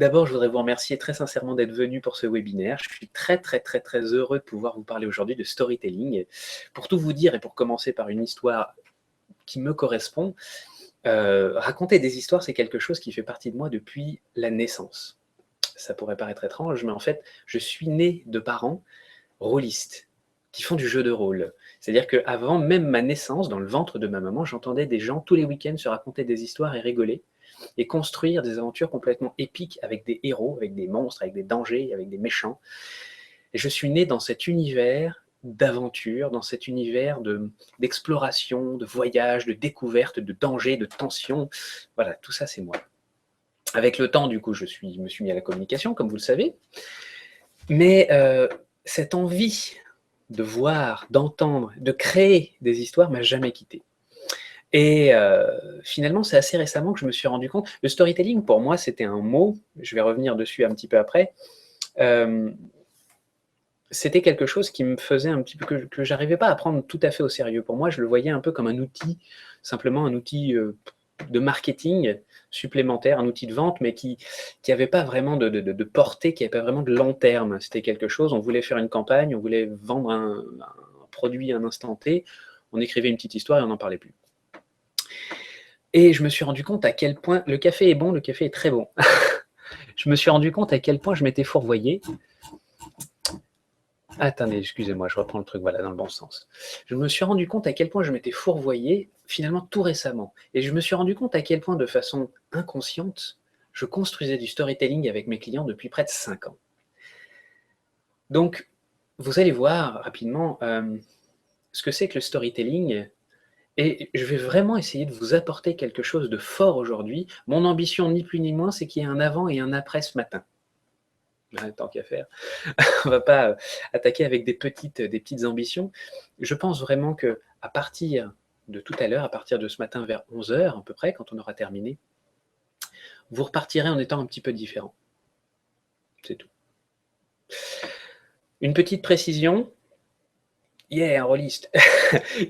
D'abord, je voudrais vous remercier très sincèrement d'être venu pour ce webinaire. Je suis très heureux de pouvoir vous parler aujourd'hui de storytelling. Pour tout vous dire et pour commencer par une histoire qui me correspond, raconter des histoires, c'est quelque chose qui fait partie de moi depuis la naissance. Ça pourrait paraître étrange, mais en fait, je suis né de parents rôlistes qui font du jeu de rôle. C'est-à-dire qu'avant même ma naissance, dans le ventre de ma maman, j'entendais des gens tous les week-ends se raconter des histoires et rigoler et construire des aventures complètement épiques avec des héros, avec des monstres, avec des dangers, avec des méchants. Et je suis né dans cet univers d'aventure, dans cet univers d'exploration, de voyage, de découverte, de danger, de tension. Voilà, tout ça, c'est moi. Avec le temps, du coup, je me suis mis à la communication, comme vous le savez. Mais cette envie de voir, d'entendre, de créer des histoires m'a jamais quitté. Et finalement, c'est assez récemment que je me suis rendu compte. Le storytelling, pour moi, c'était un mot, je vais revenir dessus un petit peu après, c'était quelque chose qui me faisait un petit peu, que j'arrivais pas à prendre tout à fait au sérieux. Pour moi, je le voyais un peu comme un outil, simplement un outil de marketing supplémentaire, un outil de vente, mais qui n'avait pas vraiment de portée, qui n'avait pas vraiment de long terme. C'était quelque chose, on voulait faire une campagne, on voulait vendre un produit à un instant T, on écrivait une petite histoire et on n'en parlait plus. Et je me suis rendu compte à quel point le café est bon, le café est très bon. Je me suis rendu compte à quel point je m'étais fourvoyé. Attendez, excusez-moi, je reprends le truc, voilà, dans le bon sens. Je me suis rendu compte à quel point je m'étais fourvoyé, finalement, tout récemment. Et je me suis rendu compte à quel point, de façon inconsciente, je construisais du storytelling avec mes clients depuis près de 5 ans. Donc, vous allez voir rapidement ce que c'est que le storytelling. Et je vais vraiment essayer de vous apporter quelque chose de fort aujourd'hui. Mon ambition, ni plus ni moins, c'est qu'il y ait un avant et un après ce matin. Tant qu'à faire. On ne va pas attaquer avec des petites ambitions. Je pense vraiment qu'à partir de tout à l'heure, à partir de ce matin vers 11h à peu près, quand on aura terminé, vous repartirez en étant un petit peu différent. C'est tout. Une petite précision. Yeah, un rôliste.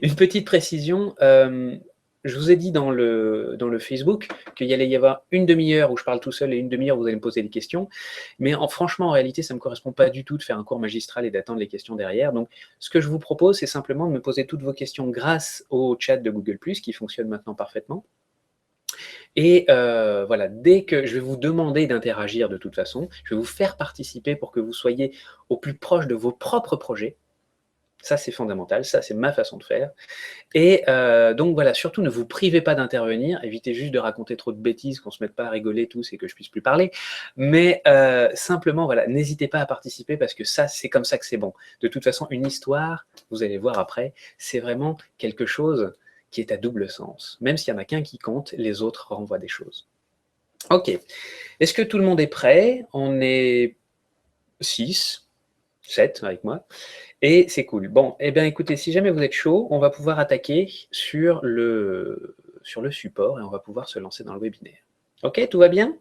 Une petite précision. Je vous ai dit dans le Facebook qu'il allait y avoir une demi-heure où je parle tout seul et une demi-heure où vous allez me poser des questions. Mais franchement, en réalité, ça ne me correspond pas du tout de faire un cours magistral et d'attendre les questions derrière. Donc, ce que je vous propose, c'est simplement de me poser toutes vos questions grâce au chat de Google+, qui fonctionne maintenant parfaitement. Et voilà, dès que je vais vous demander d'interagir de toute façon, je vais vous faire participer pour que vous soyez au plus proche de vos propres projets. Ça, c'est fondamental, ça, c'est ma façon de faire. Et donc voilà, surtout ne vous privez pas d'intervenir, évitez juste de raconter trop de bêtises, qu'on ne se mette pas à rigoler tous et que je puisse plus parler. Mais simplement, voilà, n'hésitez pas à participer parce que ça, c'est comme ça que c'est bon. De toute façon, une histoire, vous allez voir après, c'est vraiment quelque chose qui est à double sens. Même s'il n'y en a qu'un qui compte, les autres renvoient des choses. Ok, est-ce que tout le monde est prêt? On est 6, 7 avec moi. Et c'est cool. Bon, eh bien écoutez, si jamais vous êtes chaud, on va pouvoir attaquer sur le support et on va pouvoir se lancer dans le webinaire. Ok, tout va bien?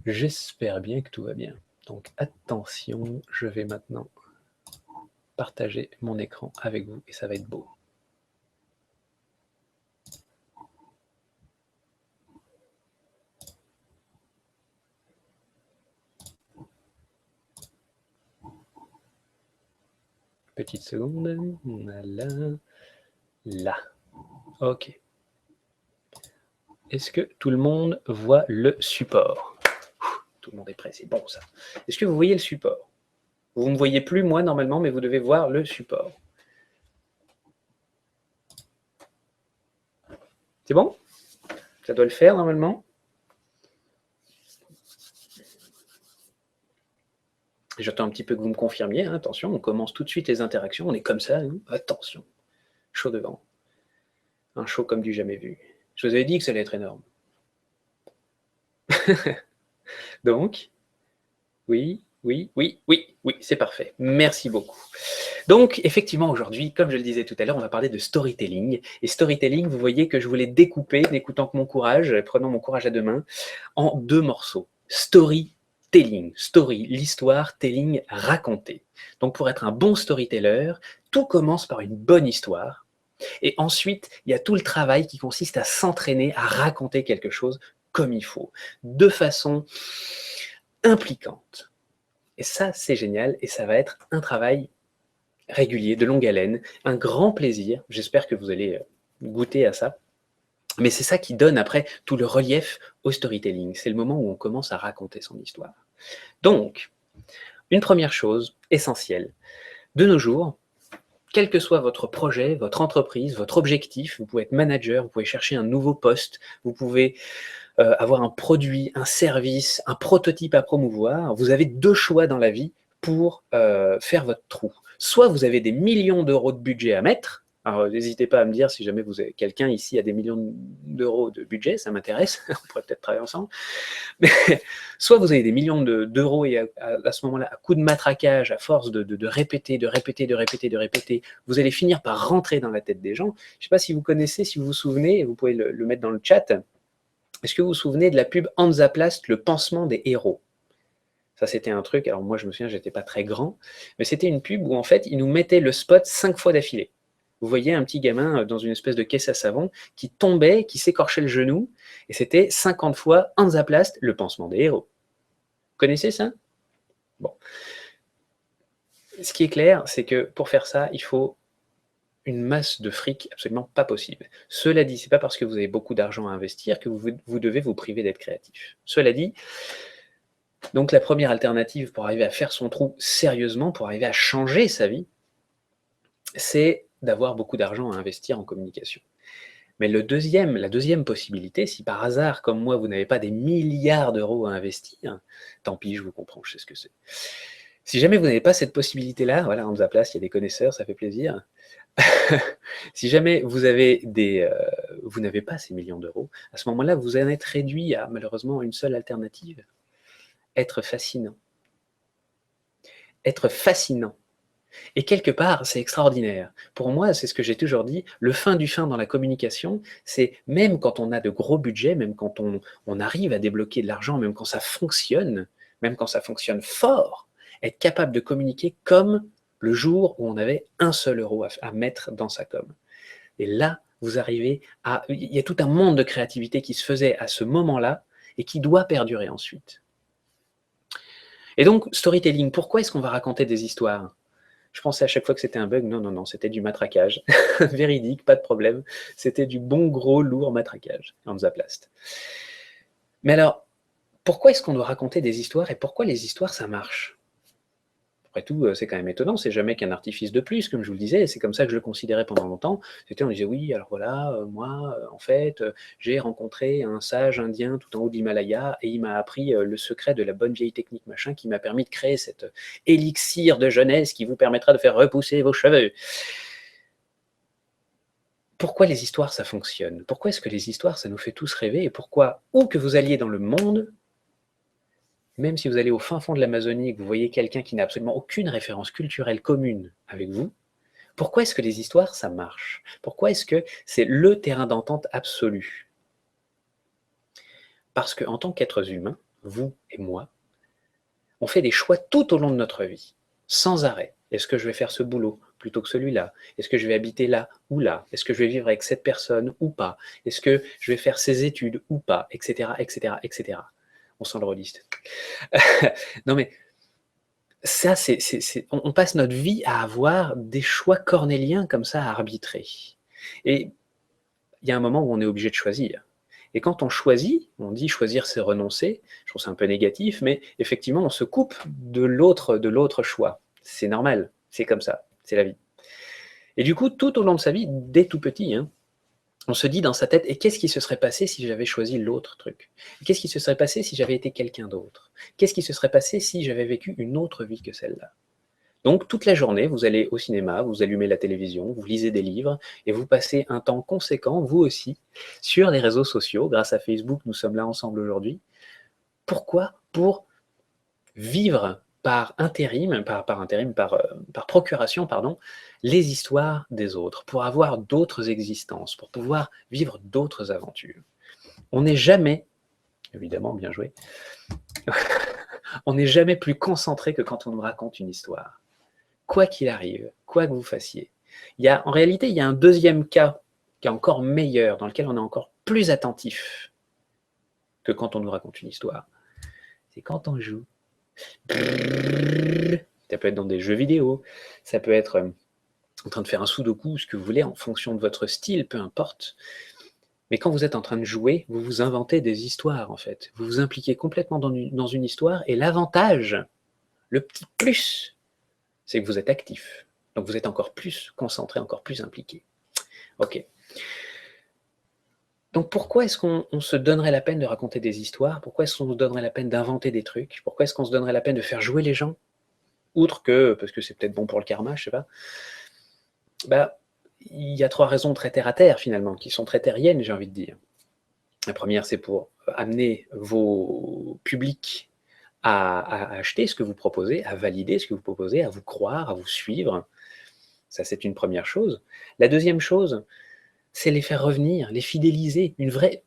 J'espère bien que tout va bien. Donc attention, je vais maintenant partager mon écran avec vous et ça va être beau. Petite seconde. Voilà. Là. Ok. Est-ce que tout le monde voit le support? Tout le monde est prêt, c'est bon ça. Est-ce que vous voyez le support? Vous ne me voyez plus, moi, normalement, mais vous devez voir le support. C'est bon? Ça doit le faire, normalement. J'attends un petit peu que vous me confirmiez. Hein. Attention, on commence tout de suite les interactions. On est comme ça, nous. Attention. Chaud devant. Un show comme du jamais vu. Je vous avais dit que ça allait être énorme. Donc, oui, c'est parfait. Merci beaucoup. Donc, effectivement, aujourd'hui, comme je le disais tout à l'heure, on va parler de storytelling. Et storytelling, vous voyez que je voulais découper, n'écoutant que mon courage, prenant mon courage à deux mains, en 2 morceaux. Storytelling, story, l'histoire, telling, raconter. Donc, pour être un bon storyteller, tout commence par une bonne histoire. Et ensuite, il y a tout le travail qui consiste à s'entraîner à raconter quelque chose comme il faut, de façon impliquante. Et ça, c'est génial, et ça va être un travail régulier, de longue haleine, un grand plaisir. J'espère que vous allez goûter à ça. Mais c'est ça qui donne après tout le relief au storytelling. C'est le moment où on commence à raconter son histoire. Donc, une première chose essentielle, de nos jours, quel que soit votre projet, votre entreprise, votre objectif, vous pouvez être manager, vous pouvez chercher un nouveau poste, vous pouvez avoir un produit, un service, un prototype à promouvoir, vous avez 2 choix dans la vie pour faire votre trou. Soit vous avez des millions d'euros de budget à mettre, alors n'hésitez pas à me dire si jamais vous avez quelqu'un ici a des millions d'euros de budget, ça m'intéresse, on pourrait peut-être travailler ensemble. Mais soit vous avez des millions d'euros et à ce moment-là, à coup de matraquage, à force de répéter, vous allez finir par rentrer dans la tête des gens. Je ne sais pas si vous connaissez, si vous vous souvenez, vous pouvez le mettre dans le chat. Est-ce que vous vous souvenez de la pub Hansaplast, le pansement des héros? Ça, c'était un truc, alors moi je me souviens, j'étais pas très grand, mais c'était une pub où en fait, ils nous mettaient le spot 5 fois d'affilée. Vous voyez un petit gamin dans une espèce de caisse à savon qui tombait, qui s'écorchait le genou, et c'était 50 fois Hansaplast, le pansement des héros. Vous connaissez ça? Bon. Ce qui est clair, c'est que pour faire ça, il faut une masse de fric absolument pas possible. Cela dit, c'est pas parce que vous avez beaucoup d'argent à investir que vous devez vous priver d'être créatif. Cela dit, donc la première alternative pour arriver à faire son trou sérieusement, pour arriver à changer sa vie, c'est d'avoir beaucoup d'argent à investir en communication. Mais la deuxième possibilité, si par hasard, comme moi, vous n'avez pas des milliards d'euros à investir, tant pis, je vous comprends, je sais ce que c'est. Si jamais vous n'avez pas cette possibilité-là, voilà, on nous a place, il y a des connaisseurs, ça fait plaisir. Si jamais vous n'avez pas ces millions d'euros, à ce moment-là, vous en êtes réduit à malheureusement une seule alternative, être fascinant. Être fascinant. Et quelque part, c'est extraordinaire. Pour moi, c'est ce que j'ai toujours dit, le fin du fin dans la communication, c'est même quand on a de gros budgets, même quand on arrive à débloquer de l'argent, même quand ça fonctionne fort, être capable de communiquer comme le jour où on avait un seul euro à mettre dans sa com. Et là, vous arrivez à... Il y a tout un monde de créativité qui se faisait à ce moment-là et qui doit perdurer ensuite. Et donc, storytelling, pourquoi est-ce qu'on va raconter des histoires? Je pensais à chaque fois que c'était un bug. Non, non, non, c'était du matraquage. Véridique, pas de problème. C'était du bon, gros, lourd matraquage. Hansaplast. Mais alors, pourquoi est-ce qu'on doit raconter des histoires et pourquoi les histoires, ça marche? Après tout, c'est quand même étonnant, c'est jamais qu'un artifice de plus, comme je vous le disais, c'est comme ça que je le considérais pendant longtemps. C'était, on disait, oui, alors voilà, moi, en fait, j'ai rencontré un sage indien tout en haut de l'Himalaya et il m'a appris le secret de la bonne vieille technique machin qui m'a permis de créer cet élixir de jeunesse qui vous permettra de faire repousser vos cheveux. Pourquoi les histoires, ça fonctionne? Pourquoi est-ce que les histoires, ça nous fait tous rêver? Et pourquoi, où que vous alliez dans le monde, même si vous allez au fin fond de l'Amazonie et que vous voyez quelqu'un qui n'a absolument aucune référence culturelle commune avec vous, pourquoi est-ce que les histoires, ça marche? Pourquoi est-ce que c'est le terrain d'entente absolu? Parce qu'en tant qu'êtres humains, vous et moi, on fait des choix tout au long de notre vie, sans arrêt. Est-ce que je vais faire ce boulot plutôt que celui-là? Est-ce que je vais habiter là ou là? Est-ce que je vais vivre avec cette personne ou pas? Est-ce que je vais faire ces études ou pas? Etc., etc., etc. On sent le rôliste. Non mais, ça, on passe notre vie à avoir des choix cornéliens comme ça à arbitrer. Et il y a un moment où on est obligé de choisir. Et quand on choisit, on dit choisir c'est renoncer, je trouve ça un peu négatif, mais effectivement on se coupe de l'autre choix. C'est normal, c'est comme ça, c'est la vie. Et du coup, tout au long de sa vie, dès tout petit, hein, on se dit dans sa tête, et qu'est-ce qui se serait passé si j'avais choisi l'autre truc? Qu'est-ce qui se serait passé si j'avais été quelqu'un d'autre? Qu'est-ce qui se serait passé si j'avais vécu une autre vie que celle-là? Donc toute la journée, vous allez au cinéma, vous allumez la télévision, vous lisez des livres, et vous passez un temps conséquent, vous aussi, sur les réseaux sociaux. Grâce à Facebook, nous sommes là ensemble aujourd'hui. Pourquoi? Pour vivre par intérim, par procuration, pardon, les histoires des autres, pour avoir d'autres existences, pour pouvoir vivre d'autres aventures. On n'est jamais, évidemment, bien joué, on n'est jamais plus concentré que quand on nous raconte une histoire. Quoi qu'il arrive, quoi que vous fassiez. En réalité, il y a un deuxième cas qui est encore meilleur, dans lequel on est encore plus attentif. que quand on nous raconte une histoire. C'est quand on joue. Ça peut être dans des jeux vidéo, ça peut être en train de faire un sudoku, ce que vous voulez, en fonction de votre style, peu importe. Mais quand vous êtes en train de jouer, vous vous inventez des histoires, en fait. Vous vous impliquez complètement dans une histoire, et l'avantage, le petit plus, c'est que vous êtes actif. Donc vous êtes encore plus concentré, encore plus impliqué. Ok. Donc pourquoi est-ce qu'on se donnerait la peine de raconter des histoires? Pourquoi est-ce qu'on se donnerait la peine d'inventer des trucs? Pourquoi est-ce qu'on se donnerait la peine de faire jouer les gens? Outre que, parce que c'est peut-être bon pour le karma, je sais pas. Bah, il y a 3 raisons très terre-à-terre finalement, qui sont très terriennes, j'ai envie de dire. La première, c'est pour amener vos publics à acheter ce que vous proposez, à valider ce que vous proposez, à vous croire, à vous suivre. Ça, c'est une première chose. La deuxième chose, c'est les faire revenir, les fidéliser. Une vraie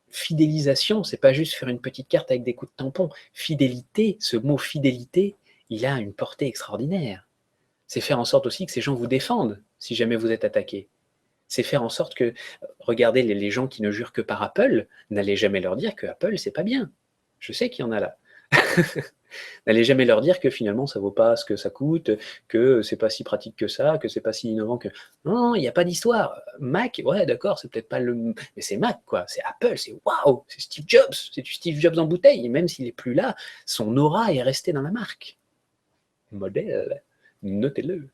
fidélisation, c'est pas juste faire une petite carte avec des coups de tampon. Fidélité, ce mot fidélité, il a une portée extraordinaire. C'est faire en sorte aussi que ces gens vous défendent si jamais vous êtes attaqué. C'est faire en sorte que, regardez les gens qui ne jurent que par Apple, n'allez jamais leur dire que Apple, c'est pas bien. Je sais qu'il y en a là. N'allez jamais leur dire que finalement ça vaut pas ce que ça coûte, que c'est pas si pratique que ça, que c'est pas si innovant que... Non, il n'y a pas d'histoire. Mac, ouais d'accord, c'est peut-être pas le... Mais c'est Mac quoi, c'est Apple, c'est waouh, c'est Steve Jobs, c'est du Steve Jobs en bouteille, et même s'il est plus là, son aura est restée dans la marque. Modèle, notez-le.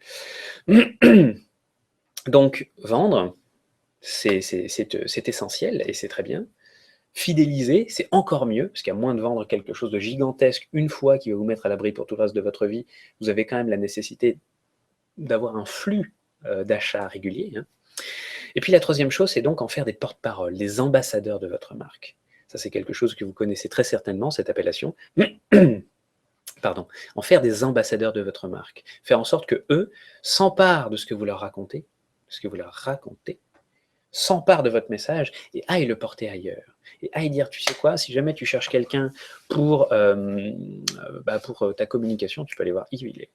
Donc vendre, c'est essentiel et c'est très bien. Fidéliser, c'est encore mieux, parce qu'à moins de vendre quelque chose de gigantesque une fois qui va vous mettre à l'abri pour tout le reste de votre vie, vous avez quand même la nécessité d'avoir un flux d'achats régulier. Hein. Et puis la troisième chose, c'est donc en faire des porte-paroles, des ambassadeurs de votre marque. Ça, c'est quelque chose que vous connaissez très certainement, cette appellation. Pardon. En faire des ambassadeurs de votre marque. Faire en sorte que eux s'emparent de ce que vous leur racontez, s'emparent de votre message et aillent le porter ailleurs. Et aillent dire, tu sais quoi, si jamais tu cherches quelqu'un pour ta communication, tu peux aller voir Yves, il est.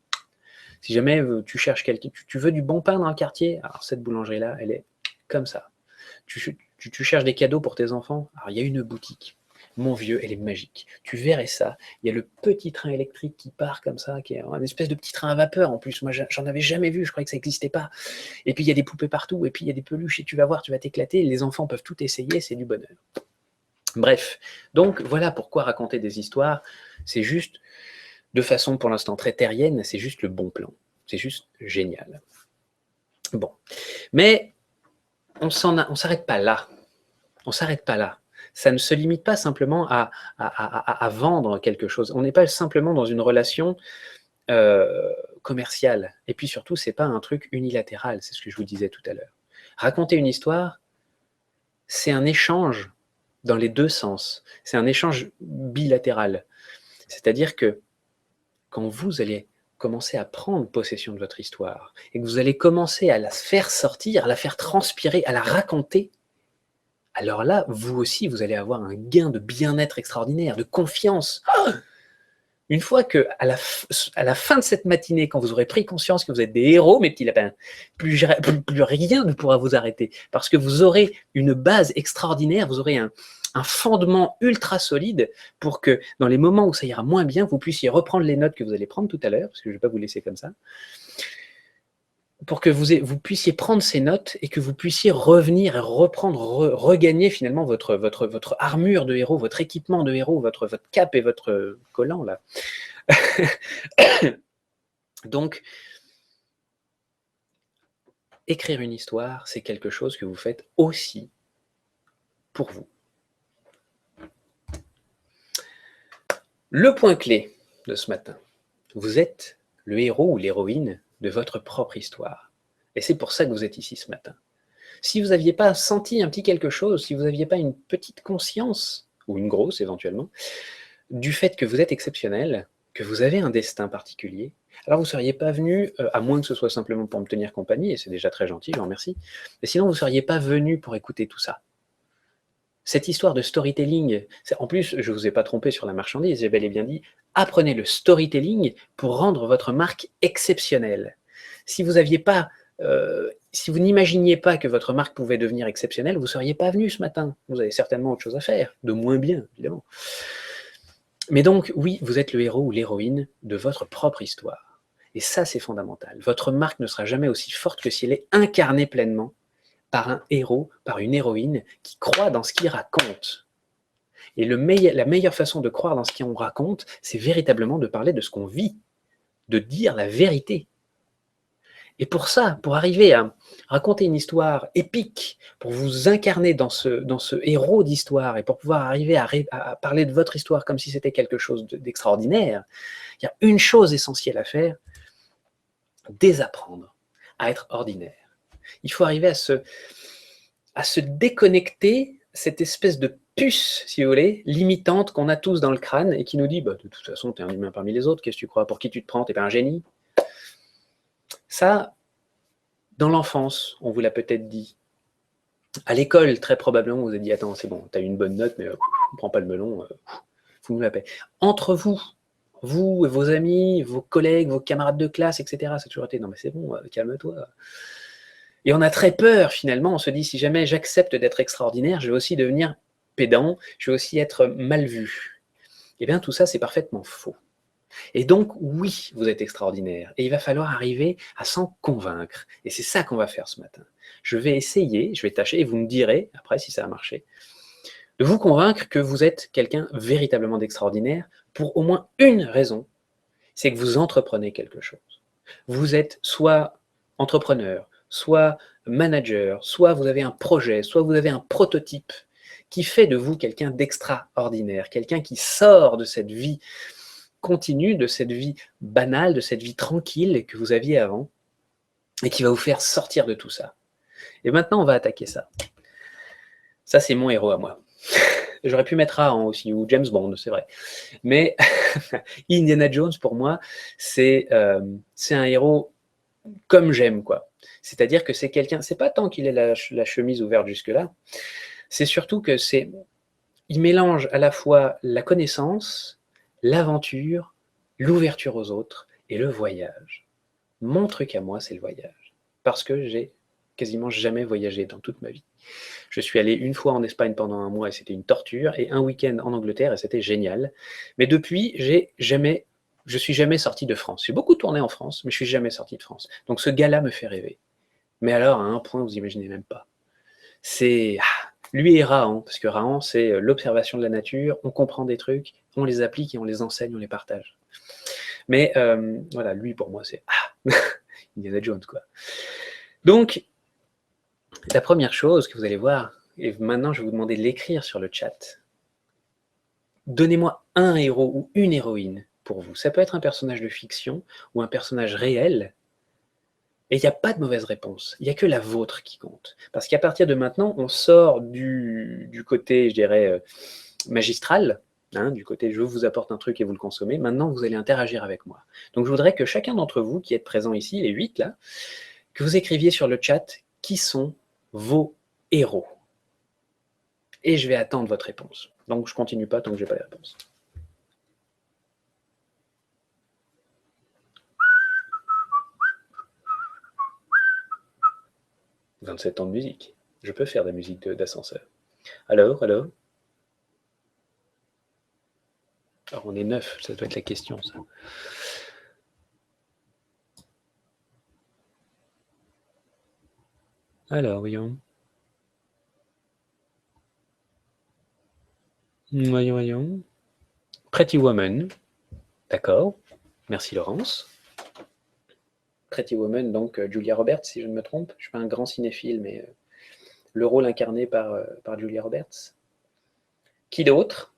Si jamais tu cherches quelqu'un, tu veux du bon pain dans un quartier, alors cette boulangerie-là, elle est comme ça. Tu cherches des cadeaux pour tes enfants, alors il y a une boutique. Mon vieux, elle est magique. Tu verrais ça. Il y a le petit train électrique qui part comme ça, qui est un espèce de petit train à vapeur en plus. Moi, j'en avais jamais vu, je croyais que ça n'existait pas. Et puis, il y a des poupées partout, et puis il y a des peluches, et tu vas voir, tu vas t'éclater. Les enfants peuvent tout essayer, c'est du bonheur. Bref, donc voilà pourquoi raconter des histoires, c'est juste, de façon pour l'instant très terrienne, c'est juste le bon plan. C'est juste génial. Bon. Mais on s'arrête pas là. On s'arrête pas là. Ça ne se limite pas simplement à vendre quelque chose. On n'est pas simplement dans une relation commerciale. Et puis surtout, c'est pas un truc unilatéral, c'est ce que je vous disais tout à l'heure. Raconter une histoire, c'est un échange dans les deux sens. C'est un échange bilatéral. C'est-à-dire que quand vous allez commencer à prendre possession de votre histoire et que vous allez commencer à la faire sortir, à la faire transpirer, à la raconter, alors là, vous aussi, vous allez avoir un gain de bien-être extraordinaire, de confiance. Une fois qu'à la fin de cette matinée, quand vous aurez pris conscience que vous êtes des héros, mes petits lapins, plus rien ne pourra vous arrêter, parce que vous aurez une base extraordinaire, vous aurez un fondement ultra solide pour que dans les moments où ça ira moins bien, vous puissiez reprendre les notes que vous allez prendre tout à l'heure, parce que je ne vais pas vous laisser comme ça, pour que vous puissiez prendre ces notes et que vous puissiez revenir et reprendre, regagner finalement votre armure de héros, votre équipement de héros, votre cape et votre collant là. Donc, écrire une histoire, c'est quelque chose que vous faites aussi pour vous. Le point clé de ce matin, vous êtes le héros ou l'héroïne de votre propre histoire. Et c'est pour ça que vous êtes ici ce matin. Si vous n'aviez pas senti un petit quelque chose, si vous n'aviez pas une petite conscience, ou une grosse éventuellement, du fait que vous êtes exceptionnel, que vous avez un destin particulier, alors vous ne seriez pas venu, à moins que ce soit simplement pour me tenir compagnie, et c'est déjà très gentil, je vous remercie, mais sinon vous ne seriez pas venu pour écouter tout ça. Cette histoire de storytelling, en plus, je ne vous ai pas trompé sur la marchandise, j'ai bel et bien dit, apprenez le storytelling pour rendre votre marque exceptionnelle. Si vous n'aviez pas Si vous n'imaginiez pas que votre marque pouvait devenir exceptionnelle, vous ne seriez pas venu ce matin. Vous avez certainement autre chose à faire, de moins bien, évidemment. Mais donc, oui, vous êtes le héros ou l'héroïne de votre propre histoire. Et ça, c'est fondamental. Votre marque ne sera jamais aussi forte que si elle est incarnée pleinement par un héros, par une héroïne qui croit dans ce qu'il raconte. Et la meilleure façon de croire dans ce qu'on raconte, c'est véritablement de parler de ce qu'on vit, de dire la vérité. Et pour ça, pour arriver à raconter une histoire épique, pour vous incarner dans ce héros d'histoire et pour pouvoir arriver à parler de votre histoire comme si c'était quelque chose d'extraordinaire, il y a une chose essentielle à faire, désapprendre à être ordinaire. Il faut arriver à se déconnecter cette espèce de puce, si vous voulez, limitante qu'on a tous dans le crâne et qui nous dit bah, de toute façon, tu es un humain parmi les autres, qu'est-ce que tu crois? Pour qui tu te prends? Tu n'es pas un génie? Ça, dans l'enfance, on vous l'a peut-être dit. À l'école, très probablement, on vous a dit attends, c'est bon, tu as eu une bonne note, mais on ne prend pas le melon, fous-nous la paix. Entre vous, vous et vos amis, vos collègues, vos camarades de classe, etc., c'est toujours été non, mais c'est bon, calme-toi. Et on a très peur finalement, on se dit si jamais j'accepte d'être extraordinaire, je vais aussi devenir pédant, je vais aussi être mal vu. Eh bien tout ça c'est parfaitement faux. Et donc oui, vous êtes extraordinaire et il va falloir arriver à s'en convaincre. Et c'est ça qu'on va faire ce matin. Je vais essayer, je vais tâcher et vous me direz après si ça a marché, de vous convaincre que vous êtes quelqu'un véritablement d'extraordinaire pour au moins une raison, c'est que vous entreprenez quelque chose. Vous êtes soit entrepreneur, soit manager, soit vous avez un projet, soit vous avez un prototype qui fait de vous quelqu'un d'extraordinaire, quelqu'un qui sort de cette vie continue, de cette vie banale, de cette vie tranquille que vous aviez avant, et qui va vous faire sortir de tout ça. Et maintenant, on va attaquer ça. Ça, c'est mon héros à moi. J'aurais pu mettre Rahan aussi, ou James Bond, c'est vrai. Mais Indiana Jones, pour moi, c'est un héros comme j'aime, quoi. C'est-à-dire que c'est quelqu'un, c'est pas tant qu'il ait la chemise ouverte jusque-là, c'est surtout que il mélange à la fois la connaissance, l'aventure, l'ouverture aux autres et le voyage. Mon truc à moi, c'est le voyage. Parce que j'ai quasiment jamais voyagé dans toute ma vie. Je suis allé une fois en Espagne pendant un mois et c'était une torture, et un week-end en Angleterre et c'était génial. Mais depuis, je suis jamais sorti de France. J'ai beaucoup tourné en France, mais je suis jamais sorti de France. Donc ce gars-là me fait rêver. Mais alors, à un point, vous imaginez même pas. C'est lui et Rahan, parce que Rahan, c'est l'observation de la nature, on comprend des trucs, on les applique et on les enseigne, on les partage. Mais voilà, lui pour moi, c'est Indiana Jones, quoi. Donc, la première chose que vous allez voir, et maintenant je vais vous demander de l'écrire sur le chat, donnez-moi un héros ou une héroïne pour vous. Ça peut être un personnage de fiction ou un personnage réel, et il n'y a pas de mauvaise réponse. Il n'y a que la vôtre qui compte. Parce qu'à partir de maintenant, on sort du côté, je dirais, magistral, du côté je vous apporte un truc et vous le consommez. Maintenant, vous allez interagir avec moi. Donc je voudrais que chacun d'entre vous qui êtes présents ici, les 8 là, que vous écriviez sur le chat qui sont vos héros. Et je vais attendre votre réponse. Donc je continue pas tant que je n'ai pas les réponses. « 27 ans de musique. Je peux faire de la musique d'ascenseur. » Alors Alors, on est 9, ça doit être la question, ça. Alors, voyons. Voyons. Pretty Woman. D'accord. Merci, Laurence. Pretty Woman, donc Julia Roberts, si je ne me trompe. Je ne suis pas un grand cinéphile, mais le rôle incarné par Julia Roberts. Qui d'autre?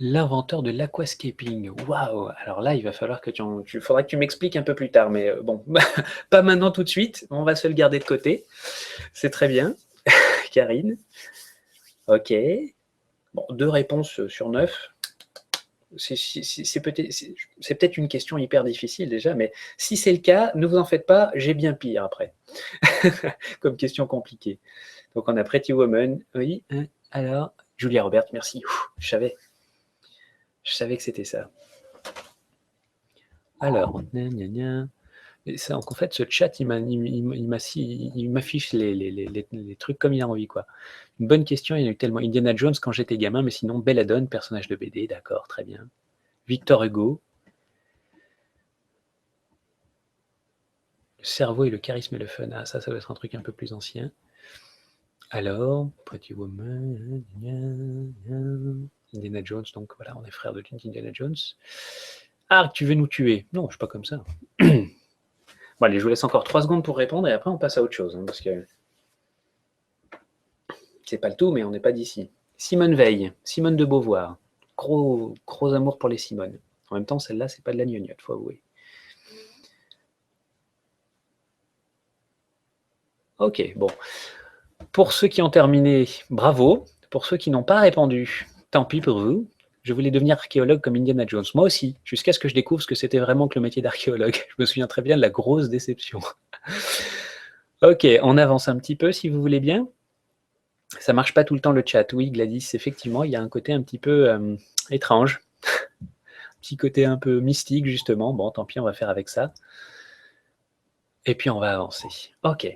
L'inventeur de l'aquascaping. Waouh! Alors là, il va falloir que faudra que tu m'expliques un peu plus tard, mais bon, pas maintenant tout de suite. On va se le garder de côté. C'est très bien. Karine. Ok. Bon, 2 réponses sur 9. C'est peut-être une question hyper difficile déjà, mais si c'est le cas, ne vous en faites pas, j'ai bien pire après. Comme question compliquée. Donc on a Pretty Woman, oui, alors, Julia Roberts, merci, je savais que c'était ça. Alors, gna, gna, gna. Et en fait, ce chat, il m'affiche les trucs comme il a envie, quoi. Une bonne question, il y en a eu tellement. Indiana Jones quand j'étais gamin, mais sinon, Belladone, personnage de BD, d'accord, très bien. Victor Hugo. Le cerveau et le charisme et le fun. Ah, ça doit être un truc un peu plus ancien. Alors, Pretty Woman, Indiana Jones, donc voilà, on est frères de Indiana Jones. Ah, tu veux nous tuer? Non, je suis pas comme ça. Bon, allez, je vous laisse encore 3 secondes pour répondre et après on passe à autre chose, hein, parce que c'est pas le tout, mais on n'est pas d'ici. Simone Veil, Simone de Beauvoir. Gros amour pour les Simones. En même temps, celle-là, c'est pas de la gnognotte, faut avouer. Ok, bon. Pour ceux qui ont terminé, bravo. Pour ceux qui n'ont pas répondu, tant pis pour vous. Je voulais devenir archéologue comme Indiana Jones. Moi aussi, jusqu'à ce que je découvre ce que c'était vraiment que le métier d'archéologue. Je me souviens très bien de la grosse déception. Ok, on avance un petit peu si vous voulez bien. Ça marche pas tout le temps le chat. Oui, Gladys, effectivement, il y a un côté un petit peu étrange. Petit côté un peu mystique, justement. Bon, tant pis, on va faire avec ça. Et puis, on va avancer. Ok,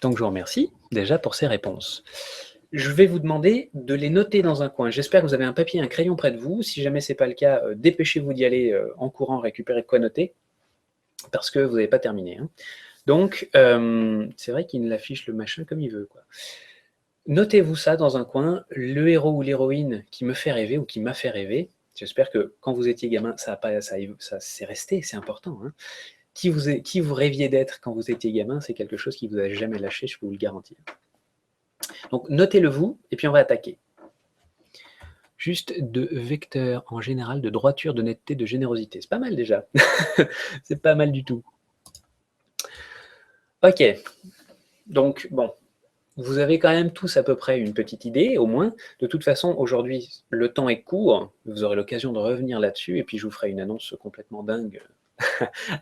donc je vous remercie déjà pour ces réponses. Je vais vous demander de les noter dans un coin. J'espère que vous avez un papier et un crayon près de vous. Si jamais ce n'est pas le cas, dépêchez-vous d'y aller en courant, récupérer de quoi noter, parce que vous n'avez pas terminé. Hein. Donc, c'est vrai qu'il affiche le machin comme il veut, quoi. Notez-vous ça dans un coin, le héros ou l'héroïne qui me fait rêver ou qui m'a fait rêver. J'espère que quand vous étiez gamin, ça c'est resté, c'est important. Hein. Qui vous rêviez d'être quand vous étiez gamin, c'est quelque chose qui vous a jamais lâché, je peux vous le garantir. Donc notez-le vous, et puis on va attaquer. Juste de vecteurs en général, de droiture, d'honnêteté, de générosité. C'est pas mal déjà. C'est pas mal du tout. Ok. Donc, bon, vous avez quand même tous à peu près une petite idée, au moins. De toute façon, aujourd'hui, le temps est court. Vous aurez l'occasion de revenir là-dessus, et puis je vous ferai une annonce complètement dingue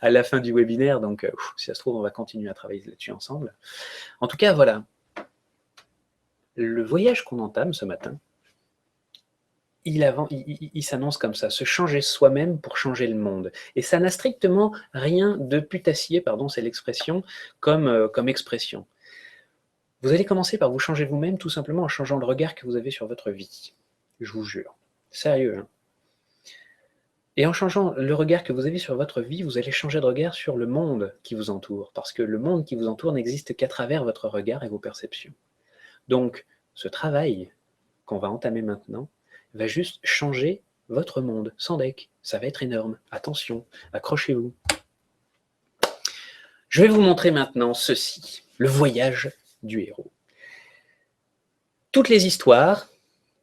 à la fin du webinaire. Donc, si ça se trouve, on va continuer à travailler là-dessus ensemble. En tout cas, voilà. Le voyage qu'on entame ce matin, il s'annonce comme ça, se changer soi-même pour changer le monde. Et ça n'a strictement rien de putassier, pardon, c'est l'expression, comme expression. Vous allez commencer par vous changer vous-même tout simplement en changeant le regard que vous avez sur votre vie. Je vous jure. Sérieux, hein. Et en changeant le regard que vous avez sur votre vie, vous allez changer de regard sur le monde qui vous entoure. Parce que le monde qui vous entoure n'existe qu'à travers votre regard et vos perceptions. Donc, ce travail qu'on va entamer maintenant va juste changer votre monde, sans deck. Ça va être énorme. Attention, accrochez-vous. Je vais vous montrer maintenant ceci, le voyage du héros. Toutes les histoires,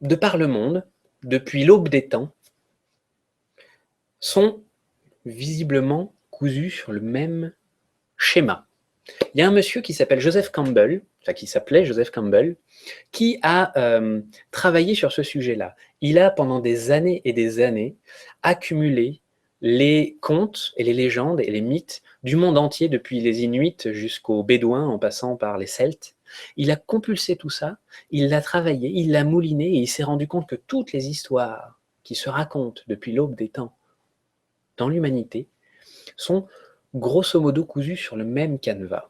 de par le monde, depuis l'aube des temps, sont visiblement cousues sur le même schéma. Il y a un monsieur qui s'appelle Joseph Campbell, enfin qui s'appelait Joseph Campbell, qui a travaillé sur ce sujet-là. Il a, pendant des années et des années, accumulé les contes et les légendes et les mythes du monde entier, depuis les Inuits jusqu'aux Bédouins, en passant par les Celtes. Il a compulsé tout ça, il l'a travaillé, il l'a mouliné, et il s'est rendu compte que toutes les histoires qui se racontent depuis l'aube des temps dans l'humanité sont grosso modo cousues sur le même canevas.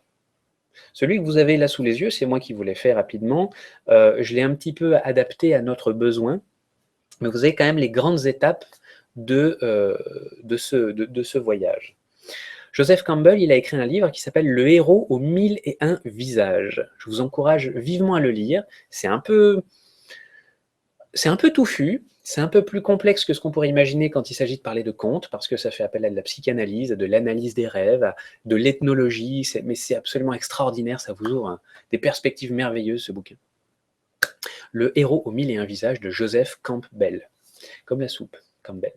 Celui que vous avez là sous les yeux, c'est moi qui vous l'ai fait rapidement. Je l'ai un petit peu adapté à notre besoin, mais vous avez quand même les grandes étapes de ce voyage. Joseph Campbell, il a écrit un livre qui s'appelle « Le héros aux 1001 visages ». Je vous encourage vivement à le lire. C'est un peu touffu, c'est un peu plus complexe que ce qu'on pourrait imaginer quand il s'agit de parler de contes, parce que ça fait appel à de la psychanalyse, à de l'analyse des rêves, à de l'ethnologie, mais c'est absolument extraordinaire, ça vous ouvre des perspectives merveilleuses, ce bouquin. Le héros aux 1001 visages de Joseph Campbell, comme la soupe, Campbell.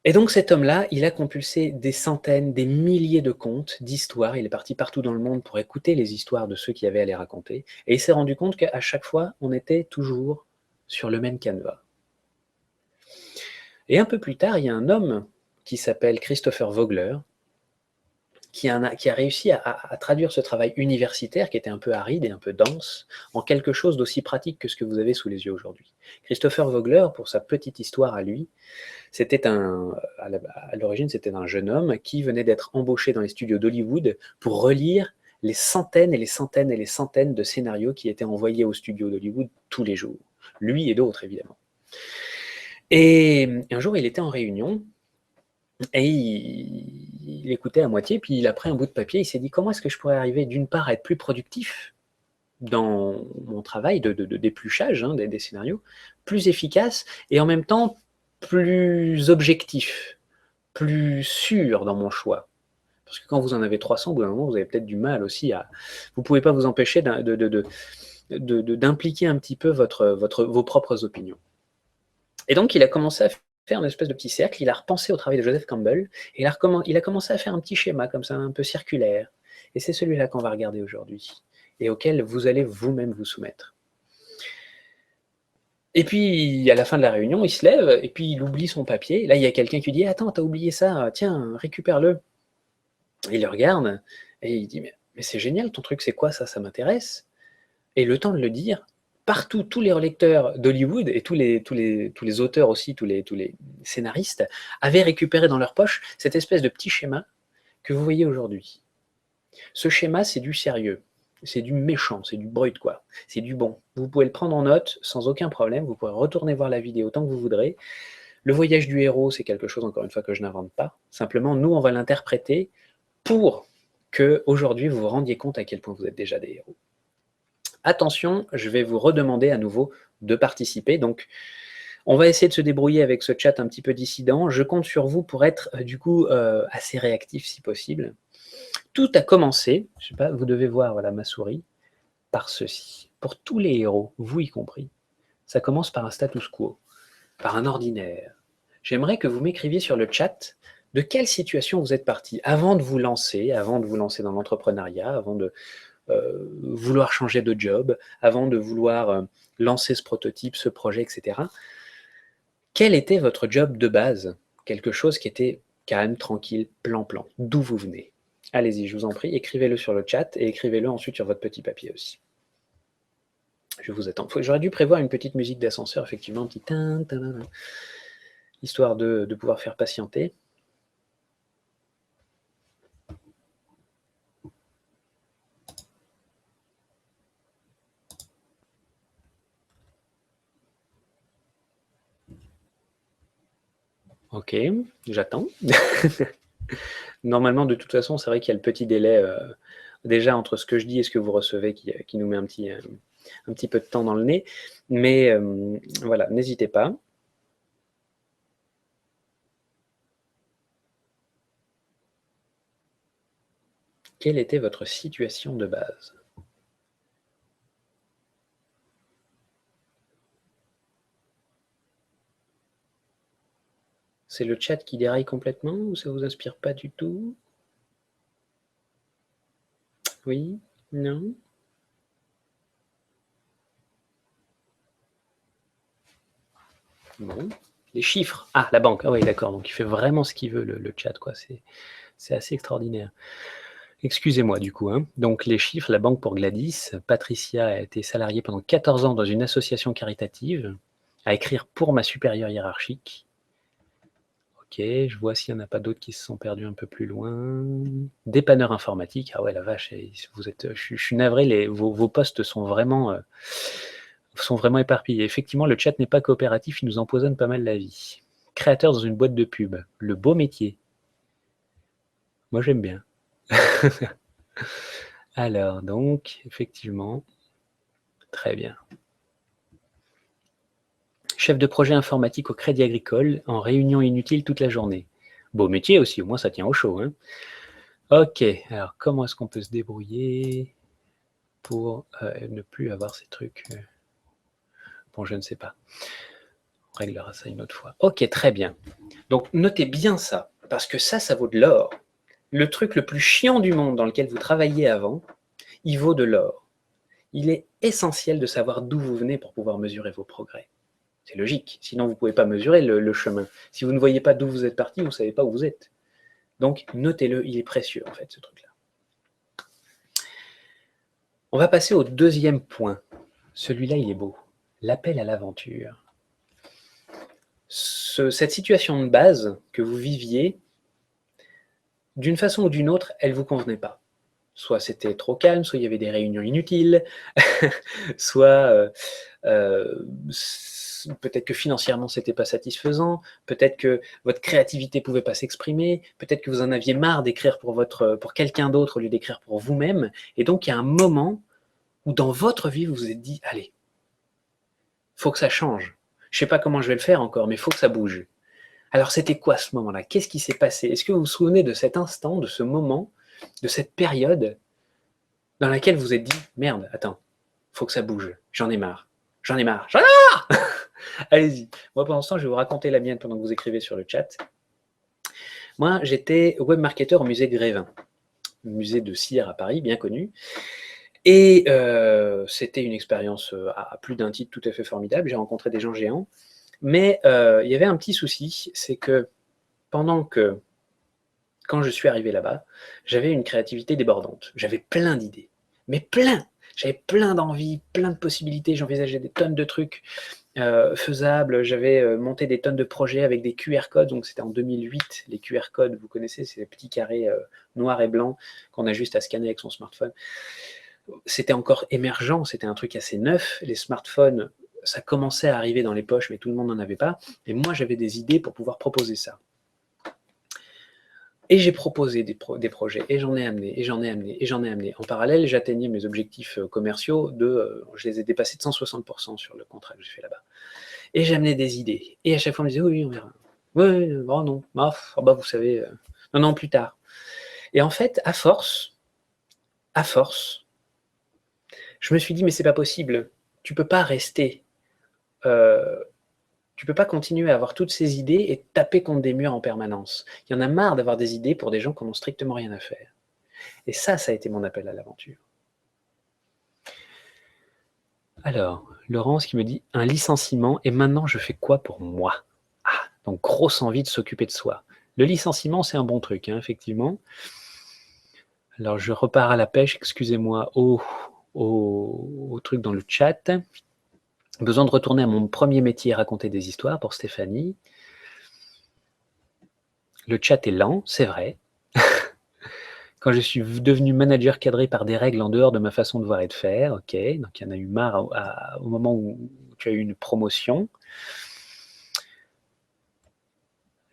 Et donc cet homme-là, il a compulsé des centaines, des milliers de contes, d'histoires. Il est parti partout dans le monde pour écouter les histoires de ceux qui avaient à les raconter. Et il s'est rendu compte qu'à chaque fois, on était toujours sur le même canevas. Et un peu plus tard, il y a un homme qui s'appelle Christopher Vogler, qui a réussi à traduire ce travail universitaire qui était un peu aride et un peu dense en quelque chose d'aussi pratique que ce que vous avez sous les yeux aujourd'hui. Christopher Vogler, pour sa petite histoire à lui, c'était à l'origine, c'était un jeune homme qui venait d'être embauché dans les studios d'Hollywood pour relire les centaines et les centaines et les centaines de scénarios qui étaient envoyés aux studios d'Hollywood tous les jours. Lui et d'autres, évidemment. Et un jour, il était en réunion et il écoutait à moitié, puis il a pris un bout de papier, il s'est dit comment est-ce que je pourrais arriver d'une part à être plus productif dans mon travail de d'épluchage des scénarios, plus efficace et en même temps plus objectif, plus sûr dans mon choix. Parce que quand vous en avez 300, au bout d'un moment, vous avez peut-être du mal aussi à... Vous ne pouvez pas vous empêcher d'impliquer un petit peu vos propres opinions. Et donc, il a commencé à faire une espèce de petit cercle, il a repensé au travail de Joseph Campbell, et il a commencé à faire un petit schéma comme ça, un peu circulaire. Et c'est celui-là qu'on va regarder aujourd'hui, et auquel vous allez vous-même vous soumettre. Et puis, à la fin de la réunion, il se lève, et puis il oublie son papier. Là, il y a quelqu'un qui lui dit « Attends, t'as oublié ça, tiens, récupère-le ». Il le regarde, et il dit « Mais c'est génial, ton truc, c'est quoi ça? Ça m'intéresse ». Et le temps de le dire, partout, tous les lecteurs d'Hollywood et tous les auteurs aussi, tous les scénaristes, avaient récupéré dans leur poche cette espèce de petit schéma que vous voyez aujourd'hui. Ce schéma, c'est du sérieux, c'est du méchant, c'est du brut, quoi. C'est du bon. Vous pouvez le prendre en note sans aucun problème, vous pourrez retourner voir la vidéo tant que vous voudrez. Le voyage du héros, c'est quelque chose, encore une fois, que je n'invente pas. Simplement, nous, on va l'interpréter pour que aujourd'hui vous vous rendiez compte à quel point vous êtes déjà des héros. Attention, je vais vous redemander à nouveau de participer. Donc, on va essayer de se débrouiller avec ce chat un petit peu dissident. Je compte sur vous pour être du coup assez réactif si possible. Tout a commencé, je sais pas, vous devez voir voilà, ma souris, par ceci. Pour tous les héros, vous y compris, ça commence par un status quo, par un ordinaire. J'aimerais que vous m'écriviez sur le chat de quelle situation vous êtes parti avant de vous lancer dans l'entrepreneuriat, avant de vouloir changer de job, avant de vouloir lancer ce prototype, ce projet, etc. Quel était votre job de base? Quelque chose qui était calme, tranquille, plan-plan. D'où vous venez? Allez-y, je vous en prie, écrivez-le sur le chat et écrivez-le ensuite sur votre petit papier aussi. Je vous attends. J'aurais dû prévoir une petite musique d'ascenseur, effectivement, un petit tin, tin, histoire de pouvoir faire patienter. Ok, j'attends. Normalement, de toute façon, c'est vrai qu'il y a le petit délai déjà entre ce que je dis et ce que vous recevez qui nous met un petit peu de temps dans le nez. Mais voilà, n'hésitez pas. Quelle était votre situation de base? C'est le chat qui déraille complètement ou ça vous inspire pas du tout? Oui? Non? Bon. Les chiffres. Ah, la banque. Ah oui, d'accord. Donc, il fait vraiment ce qu'il veut, le chat, quoi. C'est assez extraordinaire. Excusez-moi, du coup. Hein. Donc, les chiffres, la banque pour Gladys. Patricia a été salariée pendant 14 ans dans une association caritative, à écrire pour ma supérieure hiérarchique. Ok, je vois s'il n'y en a pas d'autres qui se sont perdus un peu plus loin. Dépanneur informatique. Ah ouais, la vache, vous êtes, je suis navré, vos postes sont vraiment éparpillés. Effectivement, le chat n'est pas coopératif, il nous empoisonne pas mal la vie. Créateur dans une boîte de pub. Le beau métier. Moi, j'aime bien. Alors, donc, effectivement, très bien. Chef de projet informatique au Crédit Agricole, en réunion inutile toute la journée. Beau métier aussi, au moins ça tient au chaud. Hein. Ok, alors comment est-ce qu'on peut se débrouiller pour ne plus avoir ces trucs Bon, je ne sais pas. On réglera ça une autre fois. Ok, très bien. Donc, notez bien ça, parce que ça vaut de l'or. Le truc le plus chiant du monde dans lequel vous travailliez avant, il vaut de l'or. Il est essentiel de savoir d'où vous venez pour pouvoir mesurer vos progrès. C'est logique, sinon vous ne pouvez pas mesurer le chemin. Si vous ne voyez pas d'où vous êtes parti, vous ne savez pas où vous êtes. Donc, notez-le, il est précieux, en fait, ce truc-là. On va passer au deuxième point. Celui-là, il est beau. L'appel à l'aventure. Cette situation de base que vous viviez, d'une façon ou d'une autre, elle ne vous convenait pas. Soit c'était trop calme, soit il y avait des réunions inutiles, soit peut-être que financièrement c'était pas satisfaisant, peut-être que votre créativité pouvait pas s'exprimer, peut-être que vous en aviez marre d'écrire pour quelqu'un d'autre au lieu d'écrire pour vous-même, et donc il y a un moment où dans votre vie vous vous êtes dit allez, faut que ça change. Je sais pas comment je vais le faire encore, mais faut que ça bouge. Alors c'était quoi ce moment-là? Qu'est-ce qui s'est passé? Est-ce que vous vous souvenez de cet instant, de ce moment, de cette période dans laquelle vous vous êtes dit merde, attends, faut que ça bouge, j'en ai marre, j'en ai marre, j'en ai marre. Allez-y. Moi, pendant ce temps, je vais vous raconter la mienne pendant que vous écrivez sur le chat. Moi, j'étais webmarketeur au musée Grévin, musée de cire à Paris, bien connu. Et c'était une expérience à plus d'un titre tout à fait formidable. J'ai rencontré des gens géants. Mais il y avait un petit souci, c'est que quand je suis arrivé là-bas, j'avais une créativité débordante. J'avais plein d'idées, mais plein. J'avais plein d'envies, plein de possibilités. J'envisageais des tonnes de trucs faisables. J'avais monté des tonnes de projets avec des QR codes. Donc c'était en 2008. Les QR codes, vous connaissez, c'est les petits carrés noirs et blancs qu'on a juste à scanner avec son smartphone. C'était encore émergent, c'était un truc assez neuf. Les smartphones, ça commençait à arriver dans les poches, mais tout le monde n'en avait pas. Et moi, j'avais des idées pour pouvoir proposer ça. Et j'ai proposé des projets, et j'en ai amené, et j'en ai amené, et j'en ai amené. En parallèle, j'atteignais mes objectifs commerciaux, je les ai dépassés de 160% sur le contrat que j'ai fait là-bas. Et j'ai amené des idées. Et à chaque fois, on me disait, oui, on verra. Oui, oh non, oh, bah, vous savez, non, plus tard. Et en fait, à force, je me suis dit, mais c'est pas possible. Tu peux pas rester. Tu peux pas continuer à avoir toutes ces idées et taper contre des murs en permanence. Il y en a marre d'avoir des idées pour des gens qui n'ont strictement rien à faire. Et ça a été mon appel à l'aventure. Alors, Laurence qui me dit, un licenciement, et maintenant je fais quoi pour moi? Ah, donc grosse envie de s'occuper de soi. Le licenciement, c'est un bon truc, hein, effectivement. Alors, je repars à la pêche, excusez-moi, au truc dans le chat. Besoin de retourner à mon premier métier et raconter des histoires pour Stéphanie. Le chat est lent, c'est vrai. Quand je suis devenu manager cadré par des règles en dehors de ma façon de voir et de faire, ok, donc il y en a eu marre au moment où tu as eu une promotion.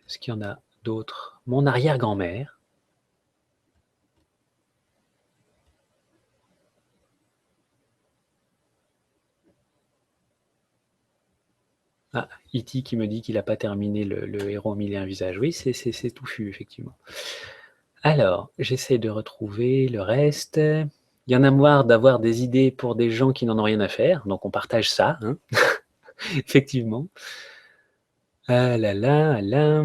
Est-ce qu'il y en a d'autres? Mon arrière-grand-mère. Ah, E.T. qui me dit qu'il n'a pas terminé le héros mille et un visages. Oui, c'est touffu, effectivement. Alors, j'essaie de retrouver le reste. Il y en a marre d'avoir des idées pour des gens qui n'en ont rien à faire, donc on partage ça, hein. Effectivement. Ah là là, là.